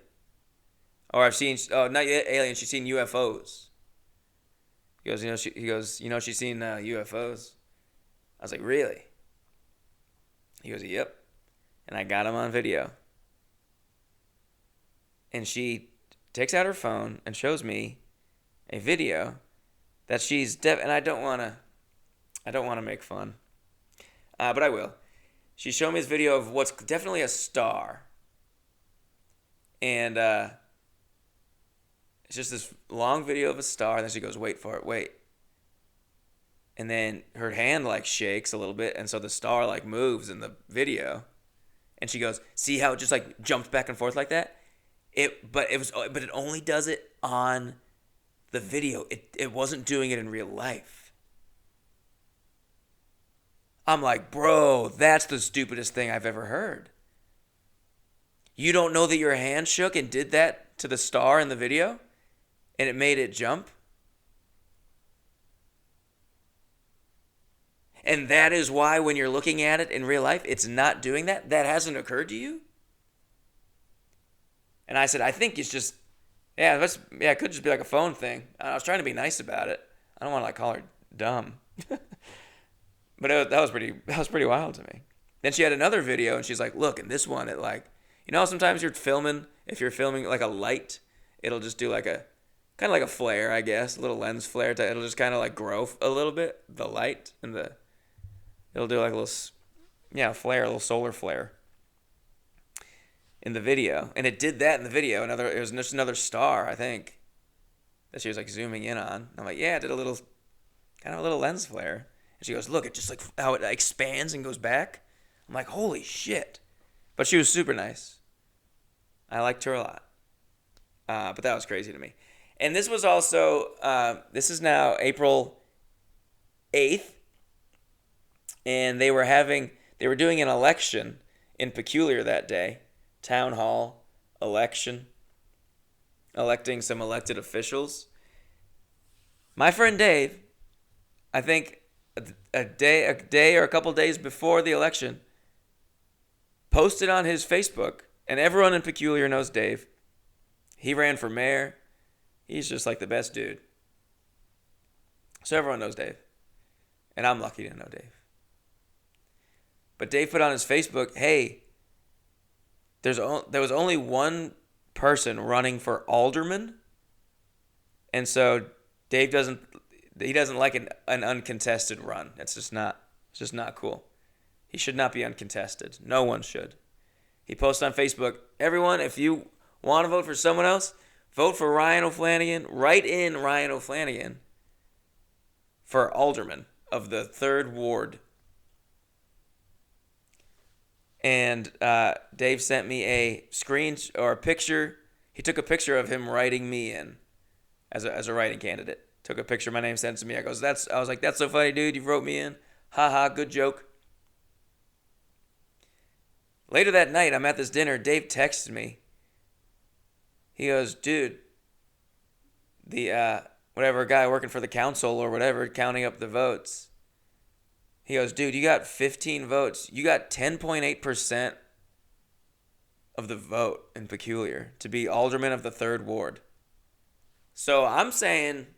Or I've seen, oh, not yet aliens. She's seen UFOs. He goes, she's seen UFOs. I was like, "Really?" He goes, "Yep." And I got him on video. And she takes out her phone and shows me a video that she's and I don't want to make fun, but I will. She showed me this video of what's definitely a star, and it's just this long video of a star. And then she goes, "Wait for it, wait," and then her hand like shakes a little bit, and so the star like moves in the video, and she goes, "See how it just like jumps back and forth like that?" But it only does it on the video. It wasn't doing it in real life. I'm like, "Bro, that's the stupidest thing I've ever heard. You don't know that your hand shook and did that to the star in the video? And it made it jump? And that is why when you're looking at it in real life, it's not doing that? That hasn't occurred to you?" And I said, "I think it's just, it could just be like a phone thing." I was trying to be nice about it. I don't want to like call her dumb. But that was pretty wild to me. Then she had another video, and she's like, "Look, in this one, it like, you know, sometimes if you're filming like a light, it'll just do like a, kind of like a flare, I guess, a little lens flare. It'll just kind of like grow a little bit, the light, and it'll do like a little, flare, a little solar flare in the video." And it did that in the video. It was just another star, I think, that she was like zooming in on. And I'm like, "Yeah, it did a little lens flare." And she goes, "Look, it just like how it expands and goes back." I'm like, "Holy shit." But she was super nice. I liked her a lot. But that was crazy to me. And this was also, this is now April 8th. And they were doing an election in Peculiar that day. Town hall election. Electing some elected officials. My friend Dave, I think a day or a couple days before the election, posted on his Facebook, and everyone in Peculiar knows Dave. He ran for mayor. He's just like the best dude. So everyone knows Dave. And I'm lucky to know Dave. But Dave put on his Facebook, "Hey, there was only one person running for alderman, and so Dave doesn't like an uncontested run. It's just not cool. He should not be uncontested. No one should." He posted on Facebook, "Everyone, if you want to vote for someone else, vote for Ryan O'Flanagan. Write in Ryan O'Flanagan for alderman of the 3rd Ward." And Dave sent me a picture. He took a picture of him writing me in as a writing candidate. Took a picture of my name, sent it to me. I was like, "That's so funny, dude. You wrote me in. Ha ha, good joke." Later that night, I'm at this dinner. Dave texted me. He goes, "Dude, the whatever guy working for the council or whatever, counting up the votes. He goes, "Dude, you got 15 votes. You got 10.8% of the vote in Peculiar to be alderman of the 3rd Ward." So I'm saying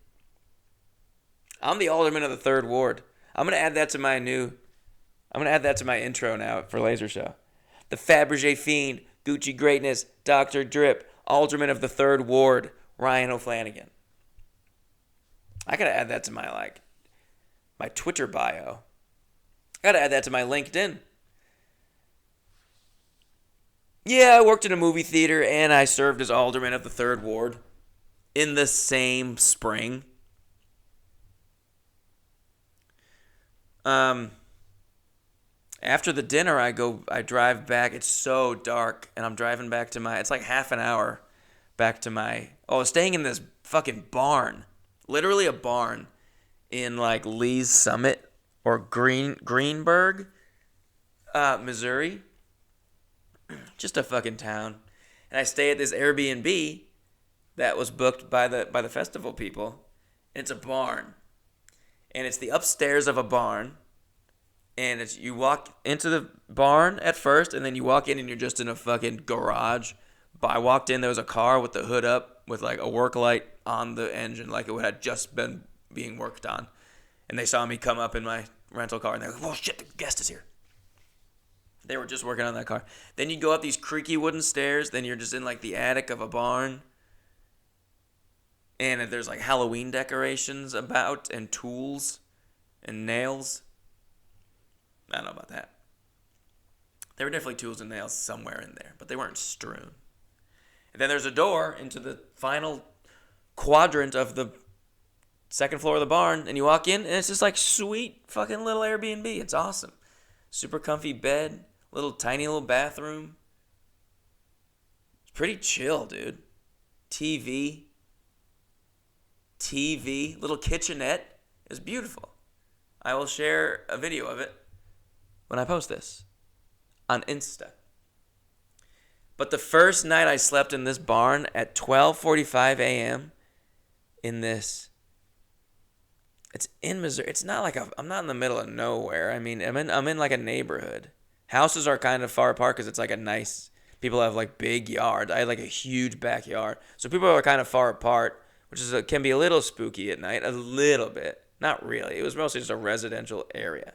I'm the alderman of the 3rd Ward. I'm gonna add that to my intro now for Laser Show. The Fabergé Fiend, Gucci Greatness, Dr. Drip, alderman of the 3rd Ward, Ryan O'Flanagan. I gotta add that to my Twitter bio. I gotta add that to my LinkedIn. Yeah, I worked in a movie theater and I served as alderman of the third ward in the same spring. Um, After the dinner, I drive back. It's so dark, and I'm driving back to it's like half an hour back to I was staying in this fucking barn, literally a barn in like Lee's Summit or Greenberg, Missouri, just a fucking town. And I stay at this Airbnb that was booked by the festival people. And it's a barn, and it's the upstairs of a barn. And it's you walk into the barn at first, and then you walk in, and you're just in a fucking garage. But I walked in, there was a car with the hood up, with like a work light on the engine, like it had just been being worked on. And they saw me come up in my rental car, and they're like, "Oh shit, the guest is here." They were just working on that car. Then you go up these creaky wooden stairs. Then you're just in like the attic of a barn, and there's like Halloween decorations about, and tools, and nails. I don't know about that. There were definitely tools and nails somewhere in there, but they weren't strewn. And then there's a door into the final quadrant of the second floor of the barn, and you walk in, and it's just like sweet fucking little Airbnb. It's awesome. Super comfy bed, tiny little bathroom. It's pretty chill, dude. TV, little kitchenette. It's beautiful. I will share a video of it when I post this on Insta. But the first night I slept in this barn at 12:45 a.m. in this, it's in Missouri. It's not like I'm not in the middle of nowhere. I mean, I'm in like a neighborhood. Houses are kind of far apart because it's like a nice. People have like big yards. I had like a huge backyard, so people are kind of far apart, which can be a little spooky at night. A little bit, not really. It was mostly just a residential area.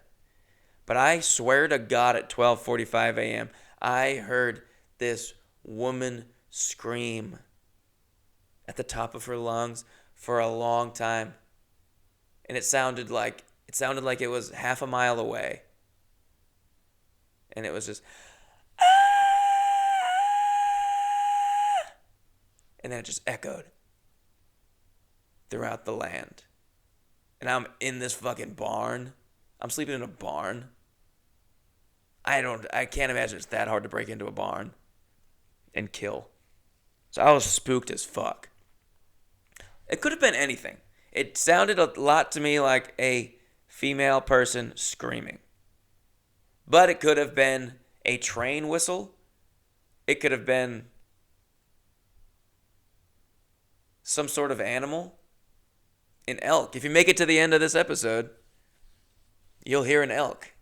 But I swear to God, at 12:45 a.m., I heard this woman scream at the top of her lungs for a long time. And it sounded like it was half a mile away. And it was just, ah! And then it just echoed throughout the land. And I'm in this fucking barn. I'm sleeping in a barn. I can't imagine it's that hard to break into a barn and kill. So I was spooked as fuck. It could have been anything. It sounded a lot to me like a female person screaming. But it could have been a train whistle. It could have been some sort of animal. An elk. If you make it to the end of this episode, you'll hear an elk.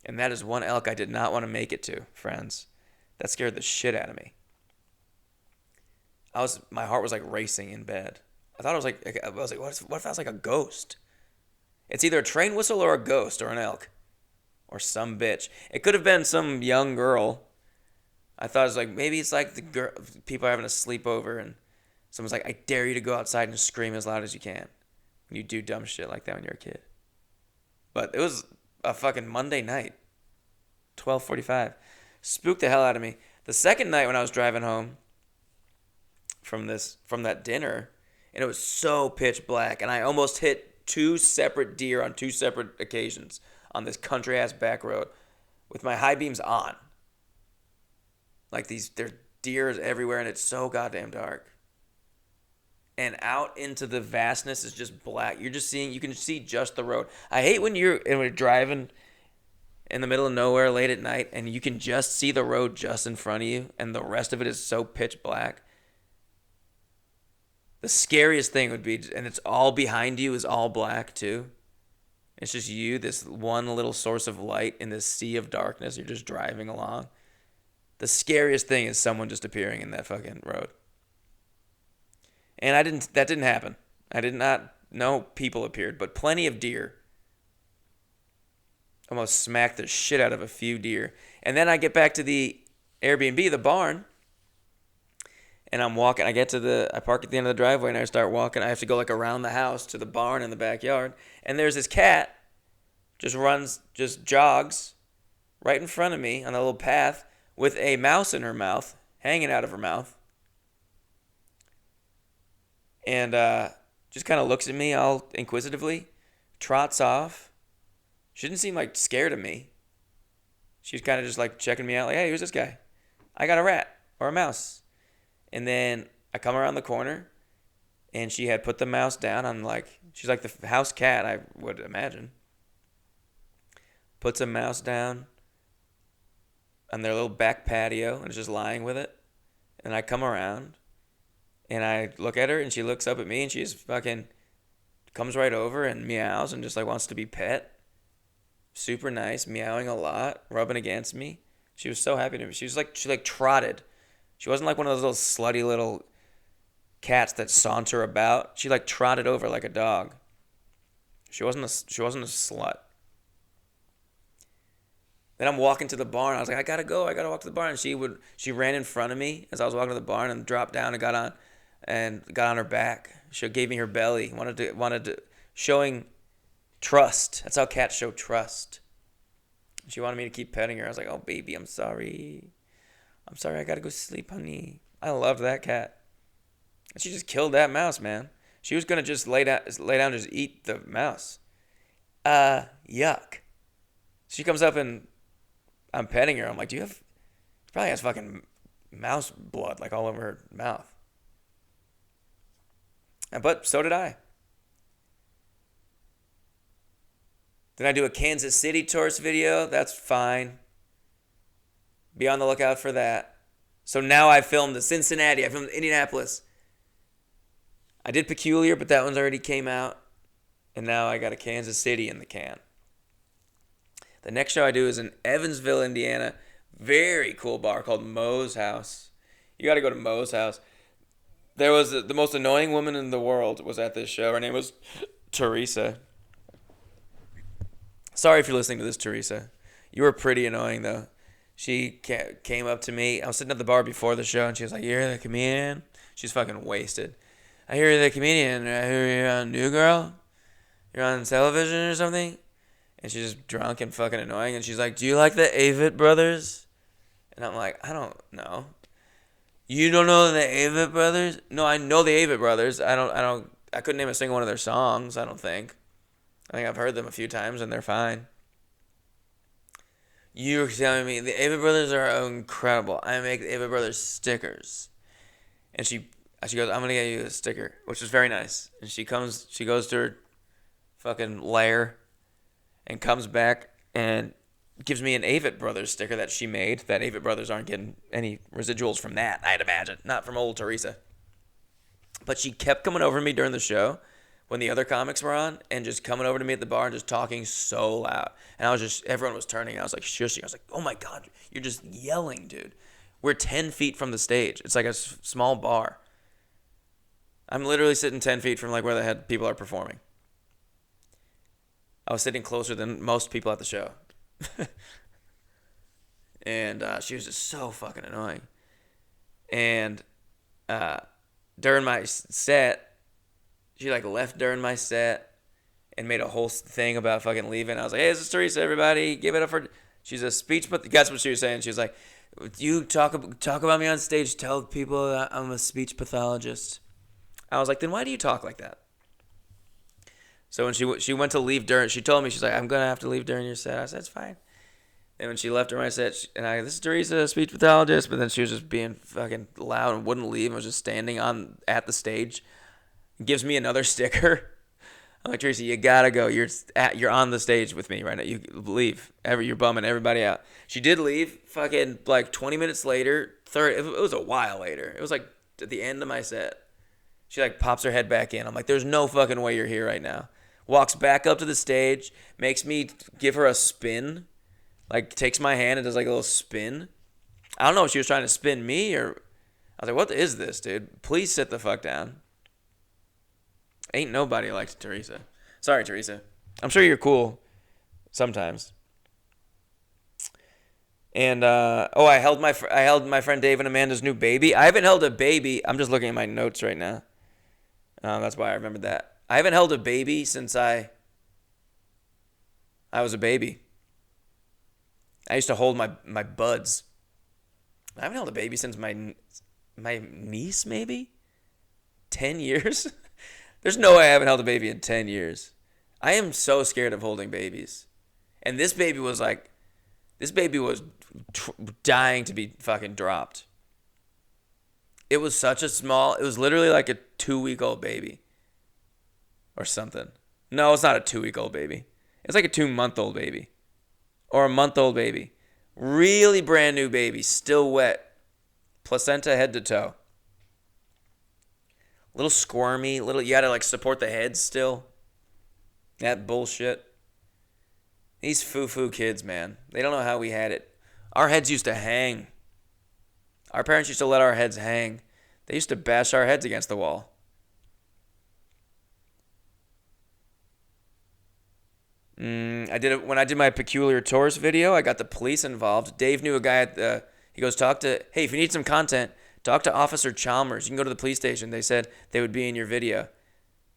And that is one elk I did not want to make it to, friends. That scared the shit out of me. My heart was like racing in bed. I was like, what if that was like a ghost? It's either a train whistle or a ghost or an elk. Or some bitch. It could have been some young girl. I thought it was like, maybe it's like people are having a sleepover and someone's like, I dare you to go outside and scream as loud as you can. And you do dumb shit like that when you're a kid. But it was a fucking Monday night. 12:45. Spooked the hell out of me. The second night when I was driving home from that dinner, and it was so pitch black, and I almost hit two separate deer on two separate occasions on this country ass back road with my high beams on. Like there's deer everywhere, and it's so goddamn dark. And out into the vastness is just black. You can see just the road. I hate when you're driving in the middle of nowhere late at night and you can just see the road just in front of you and the rest of it is so pitch black. The scariest thing would be, and it's all behind you is all black too. It's just you, this one little source of light in this sea of darkness. You're just driving along. The scariest thing is someone just appearing in that fucking road. And that didn't happen. I did not know people appeared, but plenty of deer. Almost smacked the shit out of a few deer. And then I get back to the Airbnb, the barn, and I'm walking. I park at the end of the driveway, and I start walking. I have to go like around the house to the barn in the backyard, and there's this cat just jogs right in front of me on a little path with a mouse in her mouth, hanging out of her mouth, and just kind of looks at me all inquisitively, trots off. She didn't seem like scared of me. She's kind of just like checking me out, like, hey, who's this guy? I got a rat or a mouse. And then I come around the corner, and she had put the mouse down on she's like the house cat, I would imagine. Puts a mouse down on their little back patio and is just lying with it. And I come around, and I look at her, and she looks up at me, and she's fucking comes right over and meows and just like wants to be pet. Super nice, meowing a lot, rubbing against me. She was so happy to me. She trotted. She wasn't like one of those little slutty little cats that saunter about. She like trotted over like a dog. She wasn't a slut. Then I'm walking to the barn. I was like, I gotta go. I gotta walk to the barn. And she ran in front of me as I was walking to the barn and dropped down and got on her back. She gave me her belly. Wanted to showing trust. That's how cats show trust. She wanted me to keep petting her. I was like, oh baby, I'm sorry. I'm sorry. I gotta go sleep, honey. I love that cat. And she just killed that mouse, man. She was gonna just lay down, and just eat the mouse. Yuck. She comes up and I'm petting her. I'm like, she probably has fucking mouse blood like all over her mouth. But so did I. Then I do a Kansas City tourist video. That's fine. Be on the lookout for that. So now I filmed the Cincinnati. I filmed Indianapolis. I did Peculiar, but that one's already came out. And now I got a Kansas City in the can. The next show I do is in Evansville, Indiana. Very cool bar called Moe's House. You got to go to Moe's House. There was the most annoying woman in the world was at this show. Her name was Teresa. Sorry if you're listening to this, Teresa. You were pretty annoying, though. She came up to me. I was sitting at the bar before the show, and she was like, you're the comedian? She's fucking wasted. I hear you're the comedian. I hear you're on New Girl? You're on television or something? And she's just drunk and fucking annoying. And she's like, do you like the Avett Brothers? And I'm like, I don't know. You don't know the Avett Brothers? No, I know the Avett Brothers. I couldn't name a single one of their songs, I don't think. I think I've heard them a few times and they're fine. You're telling me the Avett Brothers are incredible. I make the Avett Brothers stickers. And she goes, I'm going to get you a sticker, which is very nice. And she goes to her fucking lair and comes back and gives me an Avett Brothers sticker that she made. That Avett Brothers aren't getting any residuals from that, I'd imagine. Not from old Teresa. But she kept coming over to me during the show when the other comics were on and just coming over to me at the bar and just talking so loud. And everyone was turning. I was like shushing. I was like, oh my God, you're just yelling, dude. We're 10 feet from the stage. It's like a small bar. I'm literally sitting 10 feet from like where the head people are performing. I was sitting closer than most people at the show. And she was just so fucking annoying. And during my set, she like left during my set and made a whole thing about fucking leaving. I was like, hey, this is Teresa, everybody. Give it up for... She's a speech... But that's what she was saying. She was like, you talk about me on stage. Tell people that I'm a speech pathologist. I was like, then why do you talk like that? So when she went to leave during... She told me, she's like, I'm going to have to leave during your set. I said, it's fine. And when she left during my set, this is Teresa, speech pathologist. But then she was just being fucking loud and wouldn't leave. I was just standing at the stage. Gives me another sticker. I'm like, Teresa, you gotta go. You're on the stage with me right now. You leave. You're bumming everybody out. She did leave. Fucking like 20 minutes later, it was a while later. It was like at the end of my set. She like pops her head back in. I'm like, there's no fucking way you're here right now. Walks back up to the stage, makes me give her a spin. Like takes my hand and does like a little spin. I don't know if she was trying to spin me or... I was like, what is this, dude? Please sit the fuck down. Ain't nobody likes Teresa. Sorry, Teresa. I'm sure you're cool sometimes. And I held my friend Dave and Amanda's new baby. I haven't held a baby. I'm just looking at my notes right now. That's why I remembered that. I haven't held a baby since I was a baby. I used to hold my buds. I haven't held a baby since my niece, maybe 10 years. There's no way I haven't held a baby in 10 years. I am so scared of holding babies. And this baby was dying to be fucking dropped. It was it was literally like a 2-week-old baby or something. No, it's not a 2-week-old baby. It's like a 2-month-old baby or a month-old baby. Really brand new baby, still wet. Placenta head to toe. Little squirmy, you gotta like support the head still. That bullshit. These foo-foo kids, man. They don't know how we had it. Our heads used to hang. Our parents used to let our heads hang. They used to bash our heads against the wall. I did it when I did my Peculiar Tours video. I got the police involved. Dave knew a guy he goes, hey, if you need some content, talk to Officer Chalmers. You can go to the police station. They said they would be in your video.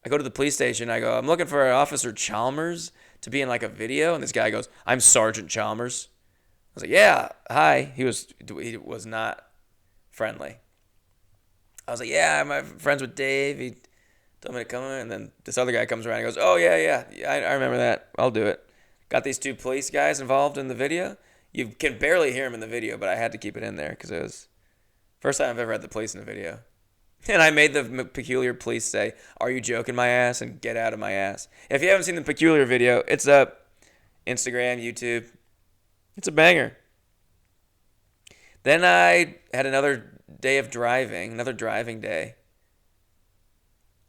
I go to the police station. I go, I'm looking for Officer Chalmers to be in like a video. And this guy goes, I'm Sergeant Chalmers. I was like, yeah, hi. He was not friendly. I was like, yeah, I'm friends with Dave. He told me to come in. And then this other guy comes around and goes, oh, yeah, I remember that. I'll do it. Got these 2 police guys involved in the video. You can barely hear them in the video, but I had to keep it in there because it was first time I've ever had the police in a video. And I made the Peculiar police say, are you joking my ass? And get out of my ass. If you haven't seen the Peculiar video, it's up. Instagram, YouTube. It's a banger. Then I had another driving day.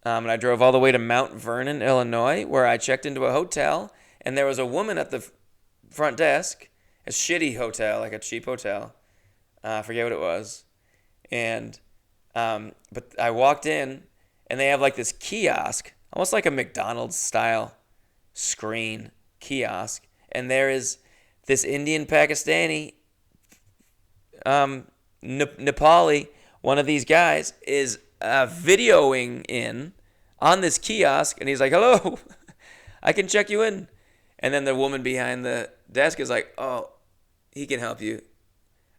And I drove all the way to Mount Vernon, Illinois, where I checked into a hotel. And there was a woman at the front desk, a shitty hotel, like a cheap hotel. I forget what it was. And but I walked in, and they have like this kiosk, almost like a McDonald's style screen kiosk, and there is this Indian Pakistani, Nepali, one of these guys is videoing in on this kiosk, and he's like, "Hello, I can check you in," and then the woman behind the desk is like, "Oh, he can help you."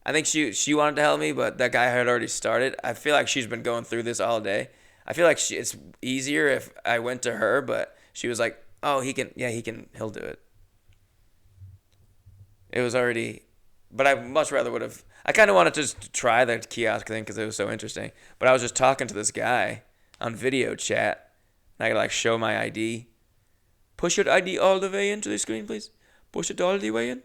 I think she wanted to help me, but that guy had already started. I feel like she's been going through this all day. I feel like it's easier if I went to her, but she was like, "Oh, he'll do it." It was already, but I much rather would have. I kind of wanted to just try the kiosk thing because it was so interesting. But I was just talking to this guy on video chat, and I could like show my ID. Push your ID all the way into the screen, please. Push it all the way in.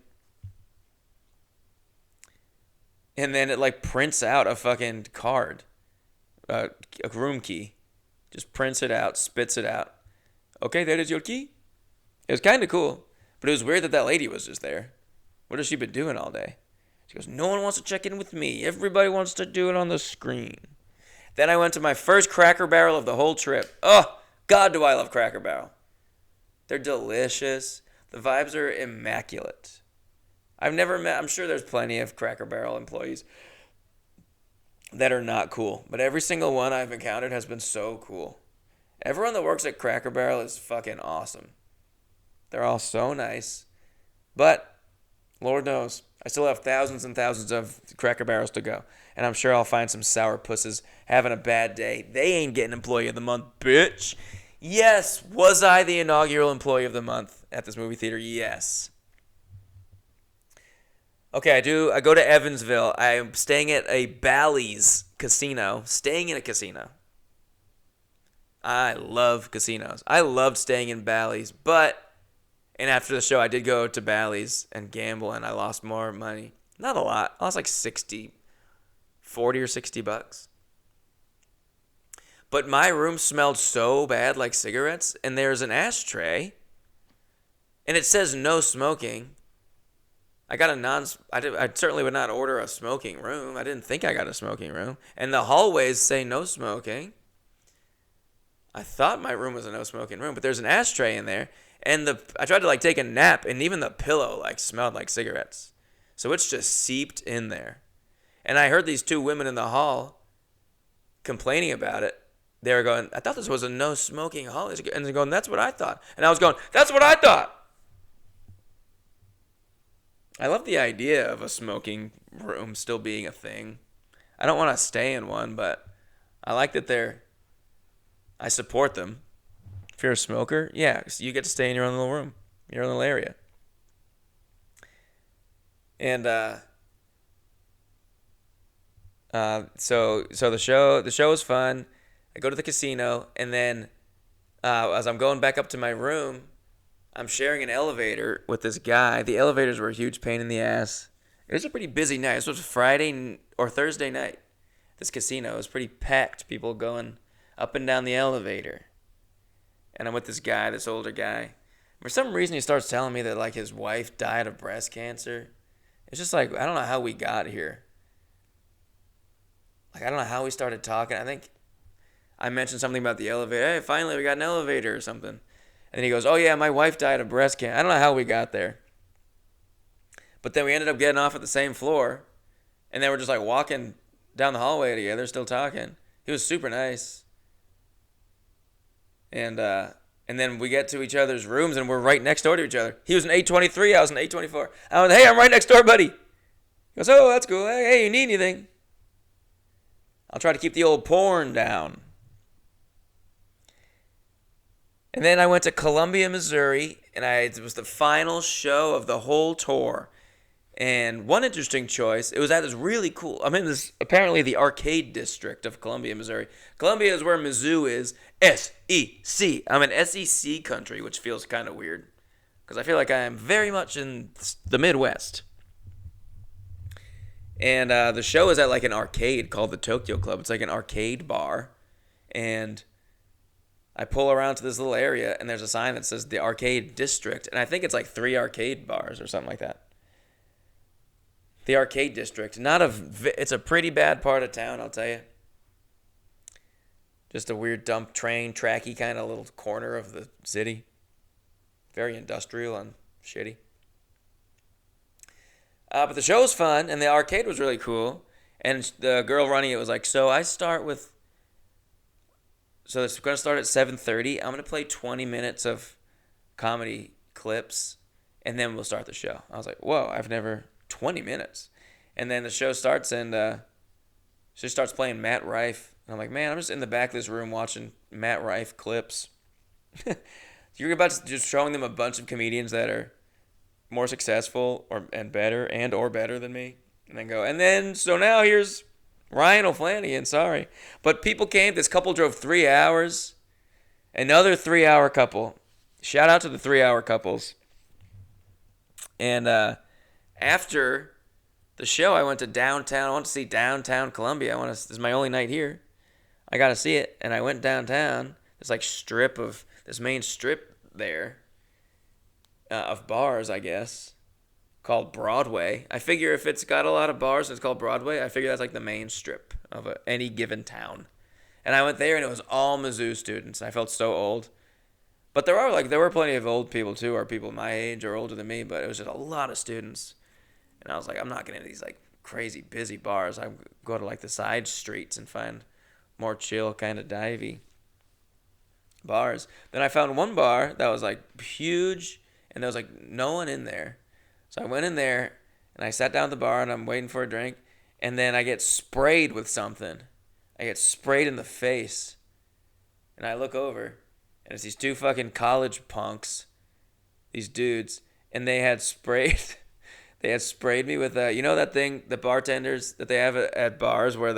And then it like prints out a fucking card, a room key. Just prints it out, spits it out. Okay, that is your key. It was kind of cool, but it was weird that lady was just there. What has she been doing all day? She goes, no one wants to check in with me. Everybody wants to do it on the screen. Then I went to my first Cracker Barrel of the whole trip. Oh, God, do I love Cracker Barrel. They're delicious. The vibes are immaculate. I'm sure there's plenty of Cracker Barrel employees that are not cool, but every single one I've encountered has been so cool. Everyone that works at Cracker Barrel is fucking awesome. They're all so nice, but Lord knows, I still have thousands and thousands of Cracker Barrels to go, and I'm sure I'll find some sour pusses having a bad day. They ain't getting Employee of the Month, bitch. Yes, was I the inaugural Employee of the Month at this movie theater? Yes. Okay, I go to Evansville. I'm staying at a Bally's casino. Staying in a casino. I love casinos. I loved staying in Bally's, and after the show, I did go to Bally's and gamble, and I lost more money. Not a lot. I lost like 40 or 60 bucks. But my room smelled so bad, like cigarettes, and there's an ashtray, and it says no smoking. I certainly would not order a smoking room. I didn't think I got a smoking room. And the hallways say no smoking. I thought my room was a no smoking room, but there's an ashtray in there. And I tried to like take a nap, and even the pillow like smelled like cigarettes. So it's just seeped in there. And I heard these two women in the hall complaining about it. They were going, I thought this was a no smoking hall. And they're going, that's what I thought. And I was going, that's what I thought. I love the idea of a smoking room still being a thing. I don't want to stay in one, but I like that I support them. If you're a smoker, yeah, you get to stay in your own little room, your own little area. And so the show was fun. I go to the casino, and then as I'm going back up to my room, I'm sharing an elevator with this guy. The elevators were a huge pain in the ass. It was a pretty busy night. This was Friday or Thursday night. This casino was pretty packed. People going up and down the elevator. And I'm with this guy, this older guy. For some reason, he starts telling me that like his wife died of breast cancer. It's just like, I don't know how we got here. Like, I don't know how we started talking. I think I mentioned something about the elevator. Hey, finally, we got an elevator or something. And then he goes, oh, yeah, my wife died of breast cancer. I don't know how we got there. But then we ended up getting off at the same floor. And then we're just like walking down the hallway together, still talking. He was super nice. And then we get to each other's rooms, and we're right next door to each other. He was an 823. I was an 824. I went, hey, I'm right next door, buddy. He goes, oh, that's cool. Hey, you need anything? I'll try to keep the old porn down. And then I went to Columbia, Missouri, and it was the final show of the whole tour. And one interesting choice, it was at this really cool, I'm in this, apparently the arcade district of Columbia, Missouri. Columbia is where Mizzou is, S-E-C. I'm in SEC country, which feels kind of weird, because I feel like I am very much in the Midwest. And the show is at like an arcade called the Tokyo Club. It's like an arcade bar. And I pull around to this little area, and there's a sign that says the arcade district. And I think it's like 3 arcade bars or something like that. The arcade district. It's a pretty bad part of town, I'll tell you. Just a weird dump train, tracky kind of little corner of the city. Very industrial and shitty. But the show was fun, and the arcade was really cool. And the girl running it was like, so it's going to start at 7:30. I'm going to play 20 minutes of comedy clips, and then we'll start the show. I was like, whoa, 20 minutes. And then the show starts, and she starts playing Matt Rife. And I'm like, man, I'm just in the back of this room watching Matt Rife clips. You're about to just showing them a bunch of comedians that are more successful or better than me. And then so now here's Ryan O'Flanagan, sorry. But people came, this couple drove 3 hours. Another 3-hour couple. Shout out to the 3-hour couples. And after the show, I went to downtown. I want to see downtown Columbia. This is my only night here. I got to see it. And I went downtown. This main strip there of bars, I guess, called Broadway. I figure if it's got a lot of bars and it's called Broadway, I figure that's like the main strip of any given town. And I went there, and it was all Mizzou students. I felt so old. But there were plenty of old people too, or people my age or older than me, but it was just a lot of students. And I was like, I'm not getting into these like crazy busy bars. I go to like the side streets and find more chill, kind of divey bars. Then I found one bar that was like huge, and there was like no one in there. So I went in there, and I sat down at the bar, and I'm waiting for a drink, and then I get sprayed with something. I get sprayed in the face, and I look over, and it's these two fucking college punks, these dudes, and they had sprayed me with that thing, the bartenders that they have at bars where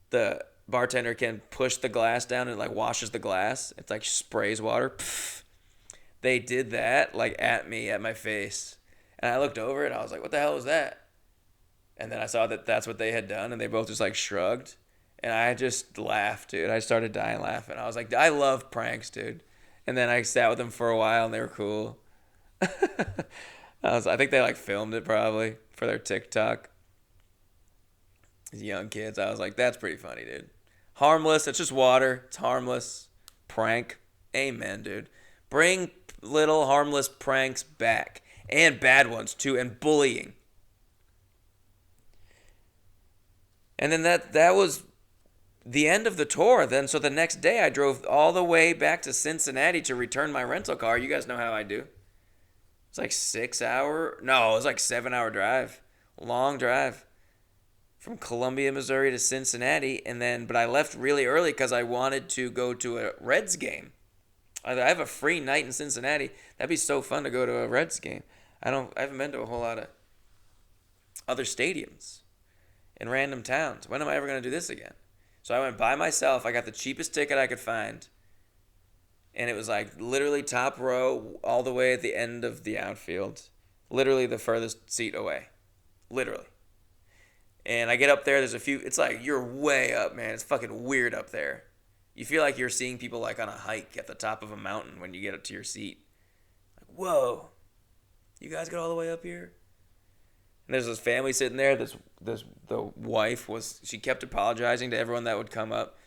the bartender can push the glass down and like washes the glass. It's like sprays water. Pff. They did that like at my face. And I looked over, and I was like, what the hell was that? And then I saw that that's what they had done, and they both just like shrugged. And I just laughed, dude. I started dying laughing. I was like, I love pranks, dude. And then I sat with them for a while, and they were cool. I think they like filmed it probably for their TikTok. These young kids. I was like, that's pretty funny, dude. Harmless. It's just water. It's harmless. Prank. Amen, dude. Bring little harmless pranks back. And bad ones, too. And bullying. And then that was the end of the tour. Then so the next day I drove all the way back to Cincinnati to return my rental car. You guys know how I do. It's like 6 hour. No, it was like 7 hour drive. Long drive from Columbia, Missouri to Cincinnati, and then but I left really early because I wanted to go to a Reds game. I have a free night in Cincinnati. That'd be so fun to go to a Reds game. I haven't been to a whole lot of other stadiums in random towns. When am I ever gonna do this again? So I went by myself. I got the cheapest ticket I could find, and it was like literally top row all the way at the end of the outfield, literally the furthest seat away, literally. And I get up there. There's a few. It's like you're way up, man. It's fucking weird up there. You feel like you're seeing people like on a hike at the top of a mountain when you get up to your seat. Like, whoa, you guys got all the way up here? And there's this family sitting there. The wife she kept apologizing to everyone that would come up.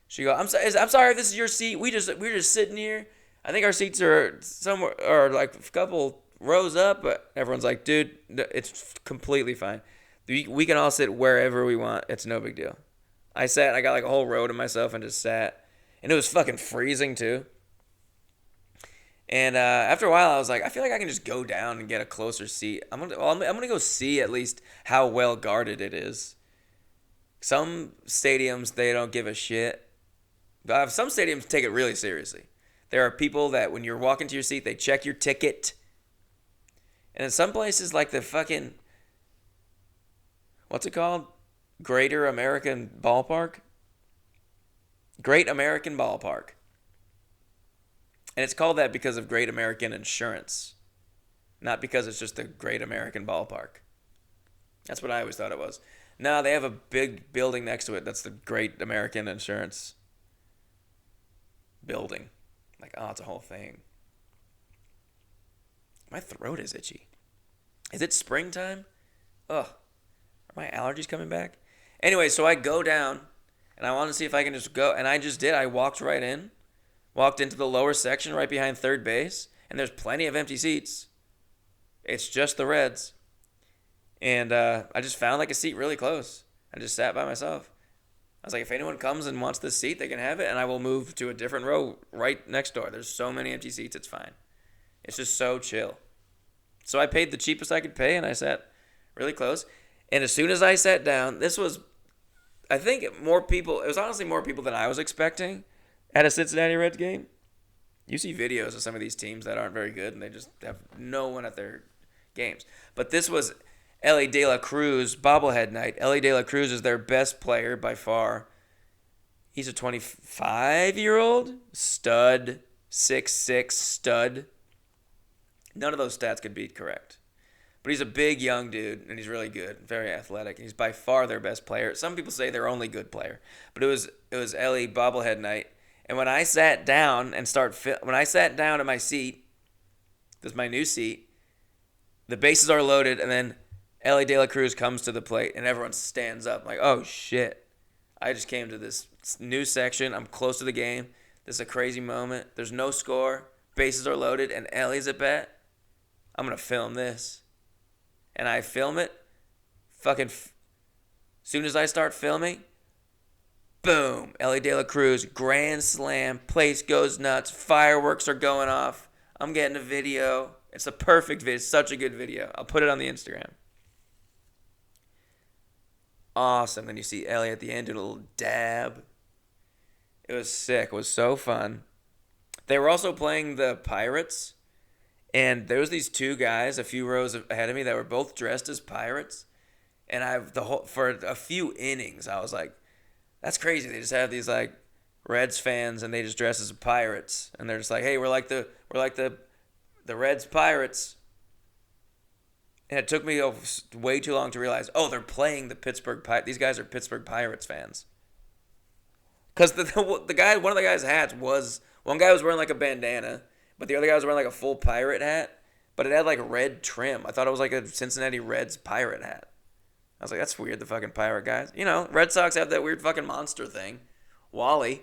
She go, I'm sorry if this is your seat. We're just sitting here. I think our seats are somewhere or like a couple rows up, but everyone's like, dude, it's completely fine. We can all sit wherever we want. It's no big deal. I sat. I got like a whole row to myself and just sat, and it was fucking freezing too. And after a while, I was like, I feel like I can just go down and get a closer seat. I'm gonna go see at least how well guarded it is. Some stadiums they don't give a shit. Some stadiums take it really seriously. There are people that when you're walking to your seat, they check your ticket. And in some places, like the fucking, what's it called? Greater American Ballpark? Great American Ballpark. And it's called that because of Great American Insurance, not because it's just the Great American Ballpark. That's what I always thought it was. No, they have a big building next to it. That's the Great American Insurance building. Like, oh, it's a whole thing. My throat is itchy. Is it springtime? Ugh. Are my allergies coming back? Anyway, so I go down, and I want to see if I can just go. And I just did. I walked right in. Walked into the lower section right behind third base, and there's plenty of empty seats. It's just the Reds. And I just found like a seat really close. I just sat by myself. I was like, if anyone comes and wants this seat, they can have it, and I will move to a different row right next door. There's so many empty seats, it's fine. It's just so chill. So I paid the cheapest I could pay, and I sat really close. And as soon as I sat down, I think it was honestly more people than I was expecting at a Cincinnati Reds game. You see videos of some of these teams that aren't very good, and they just have no one at their games. But this was Ellie De La Cruz bobblehead night. Ellie De La Cruz is their best player by far. He's a 25-year-old stud, 6'6" stud. None of those stats could be correct. But he's a big young dude, and he's really good, very athletic. And he's by far their best player. Some people say their only good player. But it was Ellie bobblehead night. And when I sat down when I sat down at my seat, this is my new seat, the bases are loaded, and then Ellie De La Cruz comes to the plate, and everyone stands up. I'm like, oh, shit. I just came to this new section. I'm close to the game. This is a crazy moment. There's no score. Bases are loaded, and Ellie's at bat. I'm going to film this. And I film it. Soon as I start filming, boom, Ellie De La Cruz, grand slam, place goes nuts, fireworks are going off. I'm getting a video. It's a perfect video. It's such a good video. I'll put it on the Instagram. Awesome. Then you see Ellie at the end doing a little dab. It was sick. It was so fun. They were also playing the Pirates, and there was these two guys a few rows ahead of me that were both dressed as pirates. And for a few innings, I was like, that's crazy. They just have these like Reds fans, and they just dress as pirates, and they're just like, hey, we're like the Reds Pirates. And it took me way too long to realize, oh, they're playing the Pittsburgh Pirates. These guys are Pittsburgh Pirates fans. Because the guy, one of the guys' hats was, one guy was wearing like a bandana, but the other guy was wearing like a full pirate hat, but it had like red trim. I thought it was like a Cincinnati Reds pirate hat. I was like, that's weird, the fucking pirate guys. You know, Red Sox have that weird fucking monster thing. Wally.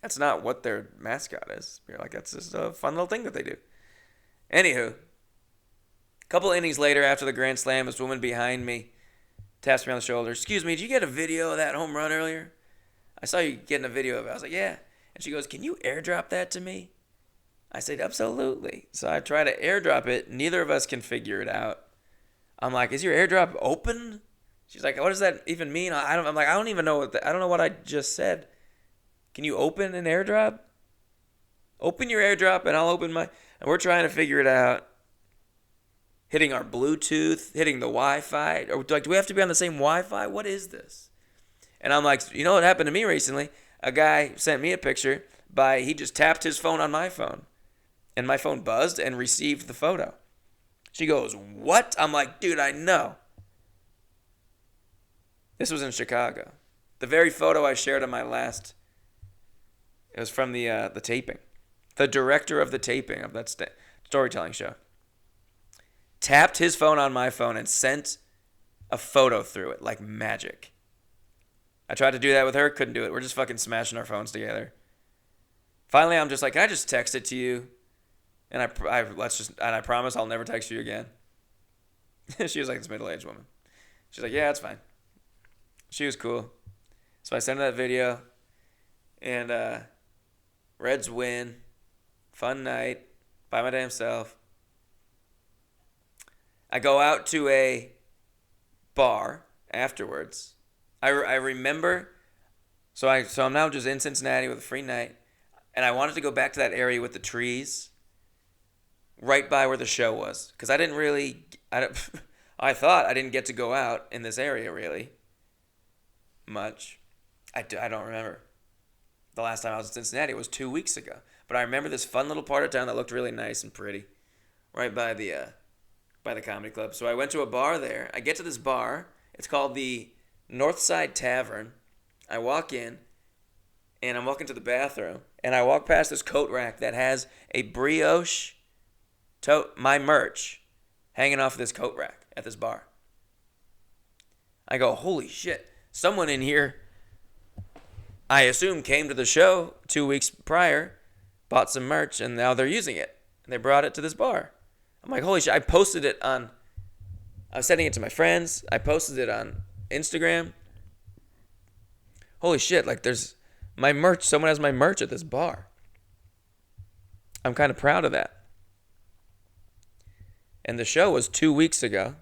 That's not what their mascot is. You're like, that's just a fun little thing that they do. Anywho, a couple innings later after the grand slam, this woman behind me taps me on the shoulder. Excuse me, did you get a video of that home run earlier? I saw you getting a video of it. I was like, yeah. And she goes, can you airdrop that to me? I said, absolutely. So I try to airdrop it. Neither of us can figure it out. I'm like, is your airdrop open? She's like, what does that even mean? I'm like, I don't even know I don't know what I just said. Can you open an airdrop? Open your airdrop and I'll open my. And we're trying to figure it out. Hitting our Bluetooth, hitting the Wi-Fi. Or like, do we have to be on the same Wi-Fi? What is this? And I'm like, you know what happened to me recently? A guy sent me a picture he just tapped his phone on my phone. And my phone buzzed and received the photo. She goes, what? I'm like, dude, I know. This was in Chicago. The very photo I shared on my last, it was from the taping. The director of the taping of that storytelling show tapped his phone on my phone and sent a photo through it like magic. I tried to do that with her, couldn't do it. We're just fucking smashing our phones together. Finally, I'm just like, can I just text it to you? And I promise I'll never text you again. She was like this middle-aged woman. She's like, yeah, it's fine. She was cool. So I sent her that video, and Reds win. Fun night by my damn self. I go out to a bar afterwards. I remember. So I'm now just in Cincinnati with a free night, and I wanted to go back to that area with the trees, right by where the show was, because I thought I didn't get to go out in this area really much. I don't remember. The last time I was in Cincinnati was 2 weeks ago. But I remember this fun little part of town that looked really nice and pretty, right by the comedy club. So I went to a bar there. I get to this bar. It's called the Northside Tavern. I walk in, and I'm walking to the bathroom, and I walk past this coat rack that has a brioche my merch hanging off of this coat rack at this bar. I go, holy shit. Someone in here, I assume, came to the show 2 weeks prior, bought some merch, and now they're using it. And they brought it to this bar. I'm like, holy shit. I was sending it to my friends. I posted it on Instagram. Holy shit, like there's my merch. Someone has my merch at this bar. I'm kind of proud of that. And the show was 2 weeks ago.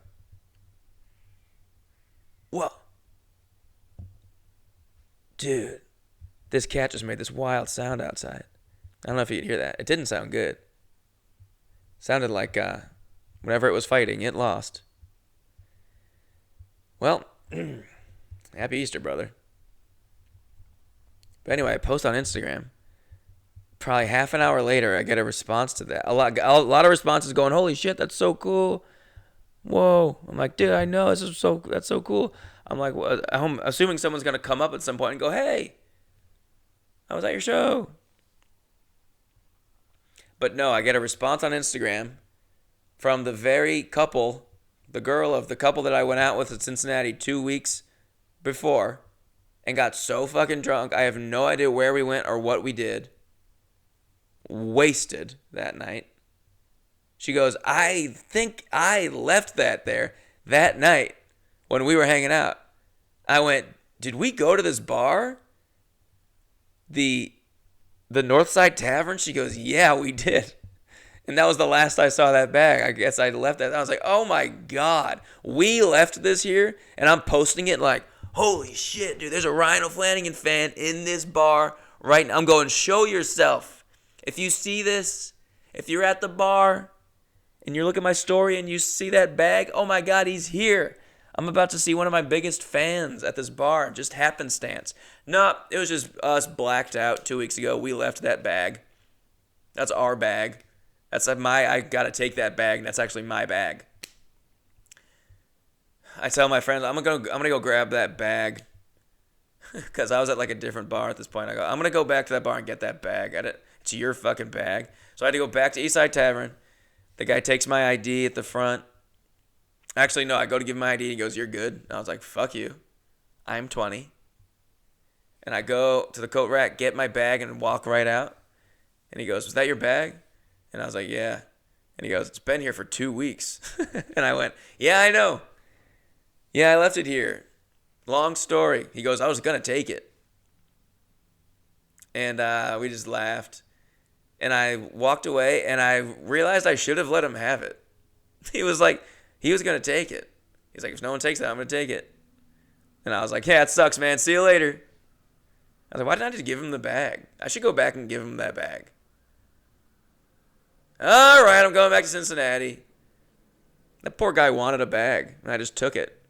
Whoa. Dude, this cat just made this wild sound outside. I don't know if you could hear that. It didn't sound good. It sounded like whenever it was fighting, it lost. Well, happy Easter, brother. But anyway, I post on Instagram. Probably half an hour later, I get a response to that. A lot of responses going, holy shit, that's so cool. Whoa. I'm like, dude, I know. That's so cool. I'm like, well, I'm assuming someone's going to come up at some point and go, hey, I was at your show. But no, I get a response on Instagram from the very couple, the girl of the couple that I went out with in Cincinnati 2 weeks before and got so fucking drunk. I have no idea where we went or what we did. Wasted that night. She goes, I think I left that there that night when we were hanging out. I went, did we go to this bar? The Northside Tavern? She goes, yeah, we did. And that was the last I saw that bag. I guess I left that. I was like, oh my God. We left this here, and I'm posting it like, holy shit, dude, there's a Rhino Flanagan fan in this bar right now. I'm going, show yourself. If you see this, if you're at the bar and you look at my story and you see that bag, oh my God, he's here. I'm about to see one of my biggest fans at this bar, just happenstance. No, it was just us blacked out 2 weeks ago. We left that bag. That's our bag. I gotta take that bag, and that's actually my bag. I tell my friends, I'm gonna go grab that bag. Because I was at like a different bar at this point. I go, I'm gonna go back to that bar and get that bag. It's your fucking bag. So I had to go back to Eastside Tavern. The guy takes my ID at the front. Actually, no, I go to give him my ID. He goes, you're good. And I was like, fuck you. I'm 20. And I go to the coat rack, get my bag, and walk right out. And he goes, was that your bag? And I was like, yeah. And he goes, it's been here for 2 weeks. And I went, yeah, I know. Yeah, I left it here. Long story. He goes, I was going to take it. And we just laughed. And I walked away and I realized I should have let him have it. He was like, he was going to take it. He's like, if no one takes that, I'm going to take it. And I was like, yeah, it sucks, man. See you later. I was like, why didn't I just give him the bag? I should go back and give him that bag. All right, I'm going back to Cincinnati. That poor guy wanted a bag, and I just took it.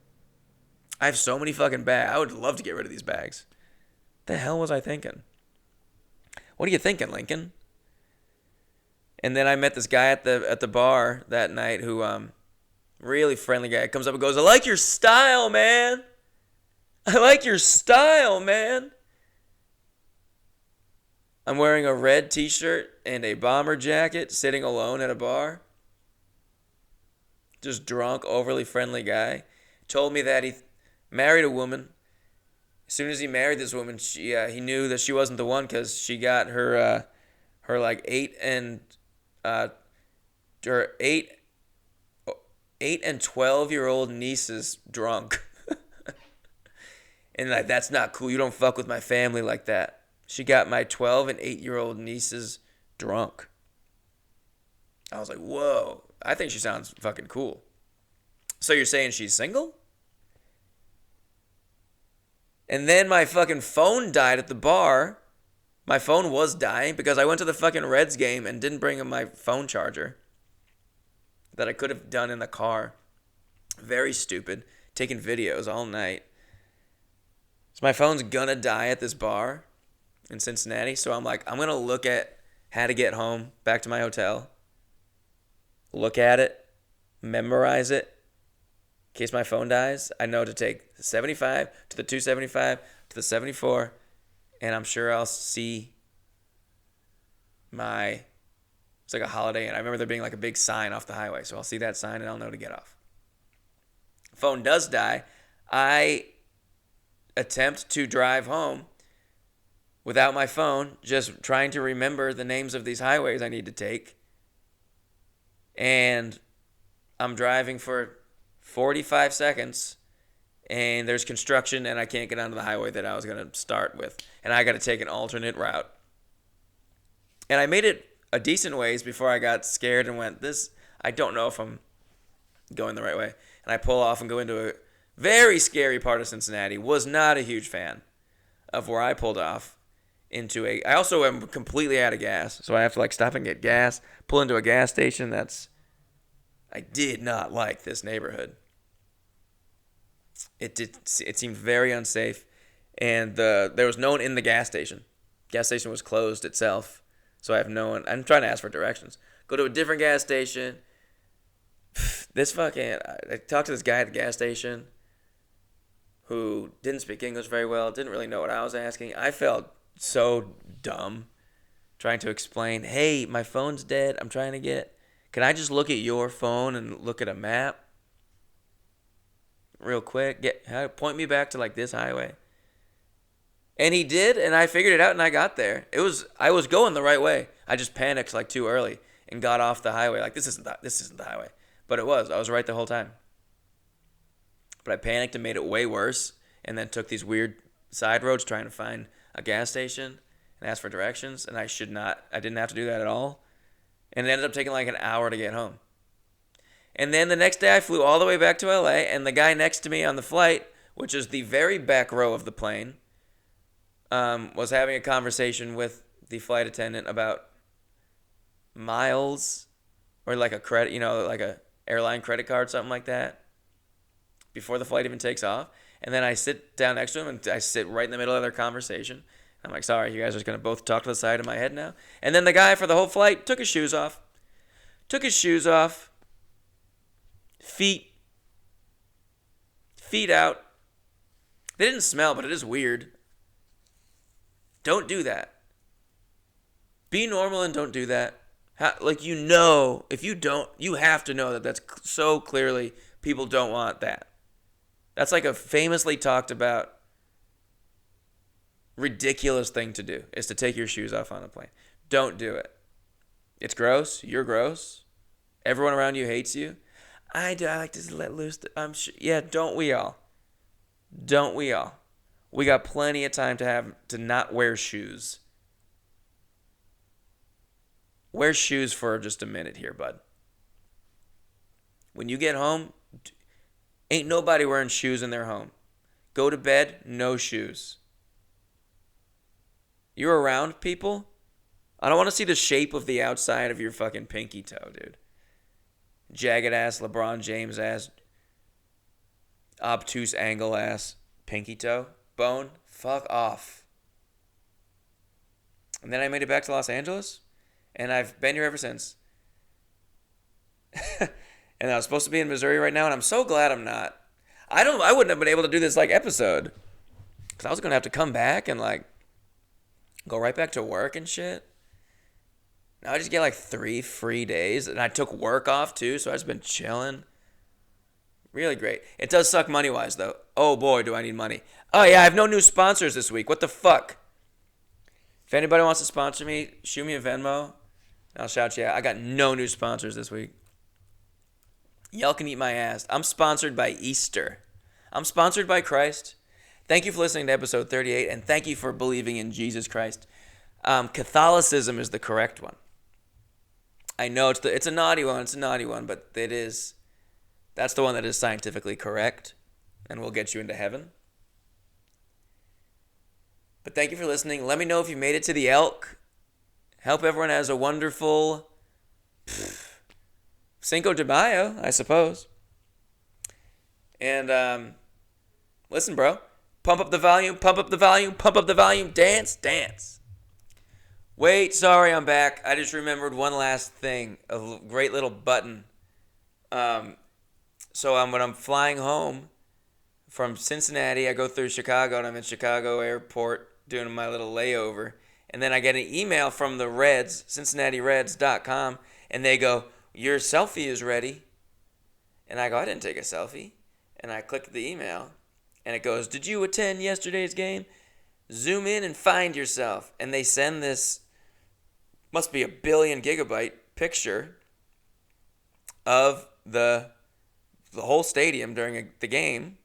I have so many fucking bags. I would love to get rid of these bags. The hell was I thinking? What are you thinking, Lincoln? And then I met this guy at the bar that night who really friendly guy comes up and goes, I like your style, man. I like your style, man. I'm wearing a red t-shirt and a bomber jacket, sitting alone at a bar. Just drunk, overly friendly guy. Told me that he married a woman. As soon as he married this woman, he knew that she wasn't the one because she got her like 8 and 12-year-old nieces drunk. And like, that's not cool. You don't fuck with my family like that. She got my 12 and 8-year-old nieces drunk. I was like, whoa. I think she sounds fucking cool. So you're saying she's single? And then my fucking phone died at the bar. My phone was dying because I went to the fucking Reds game and didn't bring my phone charger that I could have done in the car. Very stupid. Taking videos all night. So my phone's gonna die at this bar in Cincinnati. So I'm like, I'm gonna look at how to get home back to my hotel. Look at it. Memorize it. In case my phone dies, I know to take the 75 to the 275 to the 74, and I'm sure I'll see it's like a Holiday Inn. I remember there being like a big sign off the highway, so I'll see that sign and I'll know to get off. Phone does die. I attempt to drive home without my phone, just trying to remember the names of these highways I need to take. And I'm driving for 45 seconds, and there's construction, and I can't get onto the highway that I was going to start with. And I got to take an alternate route. And I made it a decent ways before I got scared and went, I don't know if I'm going the right way. And I pull off and go into a very scary part of Cincinnati. Was not a huge fan of where I pulled off into I also am completely out of gas, so I have to like stop and get gas, pull into a gas station. I did not like this neighborhood. It seemed very unsafe, and there was no one in the gas station. Gas station was closed itself, so I have no one. I'm trying to ask for directions. Go to a different gas station. I talked to this guy at the gas station who didn't speak English very well, didn't really know what I was asking. I felt so dumb trying to explain, hey, my phone's dead. Can I just look at your phone and look at a map real quick? Point me back to like this highway. And he did, and I figured it out, and I got there. I was going the right way. I just panicked like too early and got off the highway. Like this isn't the highway, but it was. I was right the whole time. But I panicked and made it way worse, and then took these weird side roads trying to find a gas station and ask for directions. And I didn't have to do that at all. And it ended up taking like an hour to get home. And then the next day I flew all the way back to LA, and the guy next to me on the flight, which is the very back row of the plane, was having a conversation with the flight attendant about miles or like a credit, like a airline credit card, something like that, before the flight even takes off. And then I sit down next to him, and I sit right in the middle of their conversation. I'm like, sorry, you guys are just going to both talk to the side of my head now? And then the guy for the whole flight took his shoes off. Feet out. They didn't smell, but it is weird. Don't do that. Be normal and don't do that. If you don't, you have to know that that's so clearly people don't want that. That's like a famously talked about ridiculous thing to do, is to take your shoes off on a plane. Don't do it. It's gross. You're gross. Everyone around you hates you. I do. I like to let loose. I'm sure. Yeah, don't we all? Don't we all? We got plenty of time to not wear shoes. Wear shoes for just a minute here, bud. When you get home, ain't nobody wearing shoes in their home. Go to bed, no shoes. You're around people? I don't want to see the shape of the outside of your fucking pinky toe, dude. Jagged ass, LeBron James ass, obtuse angle ass, pinky toe, bone, fuck off. And then I made it back to Los Angeles, and I've been here ever since. And I was supposed to be in Missouri right now, and I'm so glad I'm not. I wouldn't have been able to do this episode, because I was gonna have to come back and go right back to work and shit. Now I just get 3 free days, and I took work off too, so I've just been chilling. Really great. It does suck money-wise, though. Oh boy, do I need money. Oh yeah, I have no new sponsors this week. What the fuck? If anybody wants to sponsor me, shoot me a Venmo. I'll shout you out. I got no new sponsors this week. Y'all can eat my ass. I'm sponsored by Easter. I'm sponsored by Christ. Thank you for listening to episode 38, and thank you for believing in Jesus Christ. Catholicism is the correct one. I know it's a naughty one. It's a naughty one, but it is. That's the one that is scientifically correct, and will get you into heaven. But thank you for listening. Let me know if you made it to the Elk. Hope everyone has a wonderful Cinco de Mayo, I suppose. And listen, bro. Pump up the volume, pump up the volume, pump up the volume. Dance, dance. Wait, sorry, I'm back. I just remembered one last thing. A great little button. So when I'm flying home from Cincinnati, I go through Chicago, and I'm in Chicago airport doing my little layover. And then I get an email from the Reds, CincinnatiReds.com, and they go, your selfie is ready. And I go, I didn't take a selfie. And I click the email, and it goes, did you attend yesterday's game? Zoom in and find yourself. And they send this, must be a 1 billion gigabyte picture of the whole stadium during the game.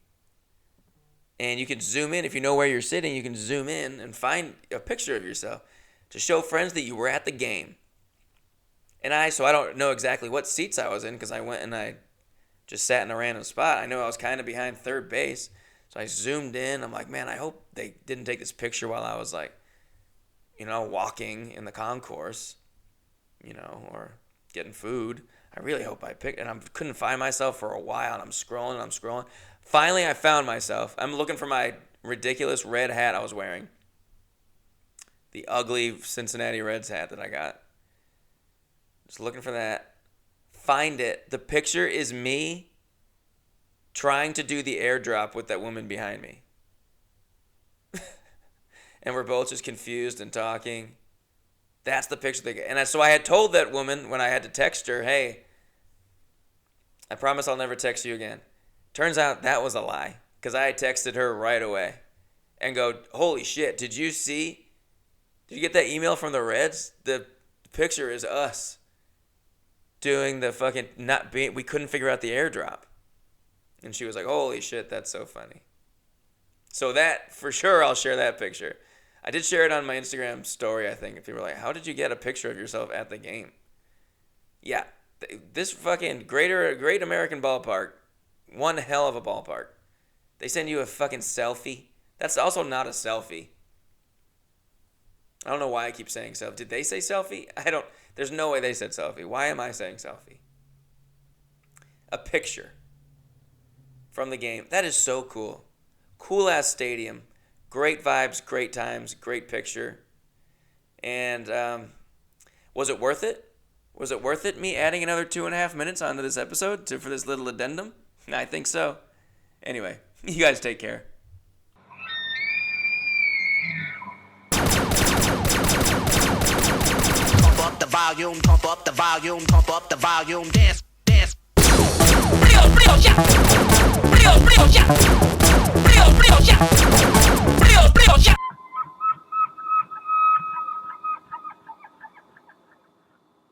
And you can zoom in. If you know where you're sitting, you can zoom in and find a picture of yourself to show friends that you were at the game. And so I don't know exactly what seats I was in, because I went and I just sat in a random spot. I know I was kind of behind third base. So I zoomed in. I'm like, man, I hope they didn't take this picture while I was walking in the concourse, or getting food. I really hope I picked, and I couldn't find myself for a while, and I'm scrolling. Finally, I found myself. I'm looking for my ridiculous red hat I was wearing. The ugly Cincinnati Reds hat that I got. Just looking for that. Find it. The picture is me trying to do the airdrop with that woman behind me. And we're both just confused and talking. That's the picture they get. And so I had told that woman when I had to text her, hey, I promise I'll never text you again. Turns out that was a lie, because I texted her right away and go, holy shit, did you get that email from the Reds? The picture is us doing the fucking we couldn't figure out the airdrop. And she was like, holy shit, that's so funny. So that, for sure, I'll share that picture. I did share it on my Instagram story, I think. If people were like, how did you get a picture of yourself at the game? Yeah, this fucking great American ballpark, one hell of a ballpark. They send you a fucking selfie. That's also not a selfie. I don't know why I keep saying selfie. Did they say selfie? There's no way they said selfie. Why am I saying selfie? A picture from the game. That is so cool. Cool ass stadium. Great vibes, great times, great picture. And was it worth it? Was it worth it, me adding another 2.5 minutes onto this episode for this little addendum? I think so. Anyway, you guys take care. Pump up the volume, pump up the volume, pump up the volume, dance, dance. Yeah.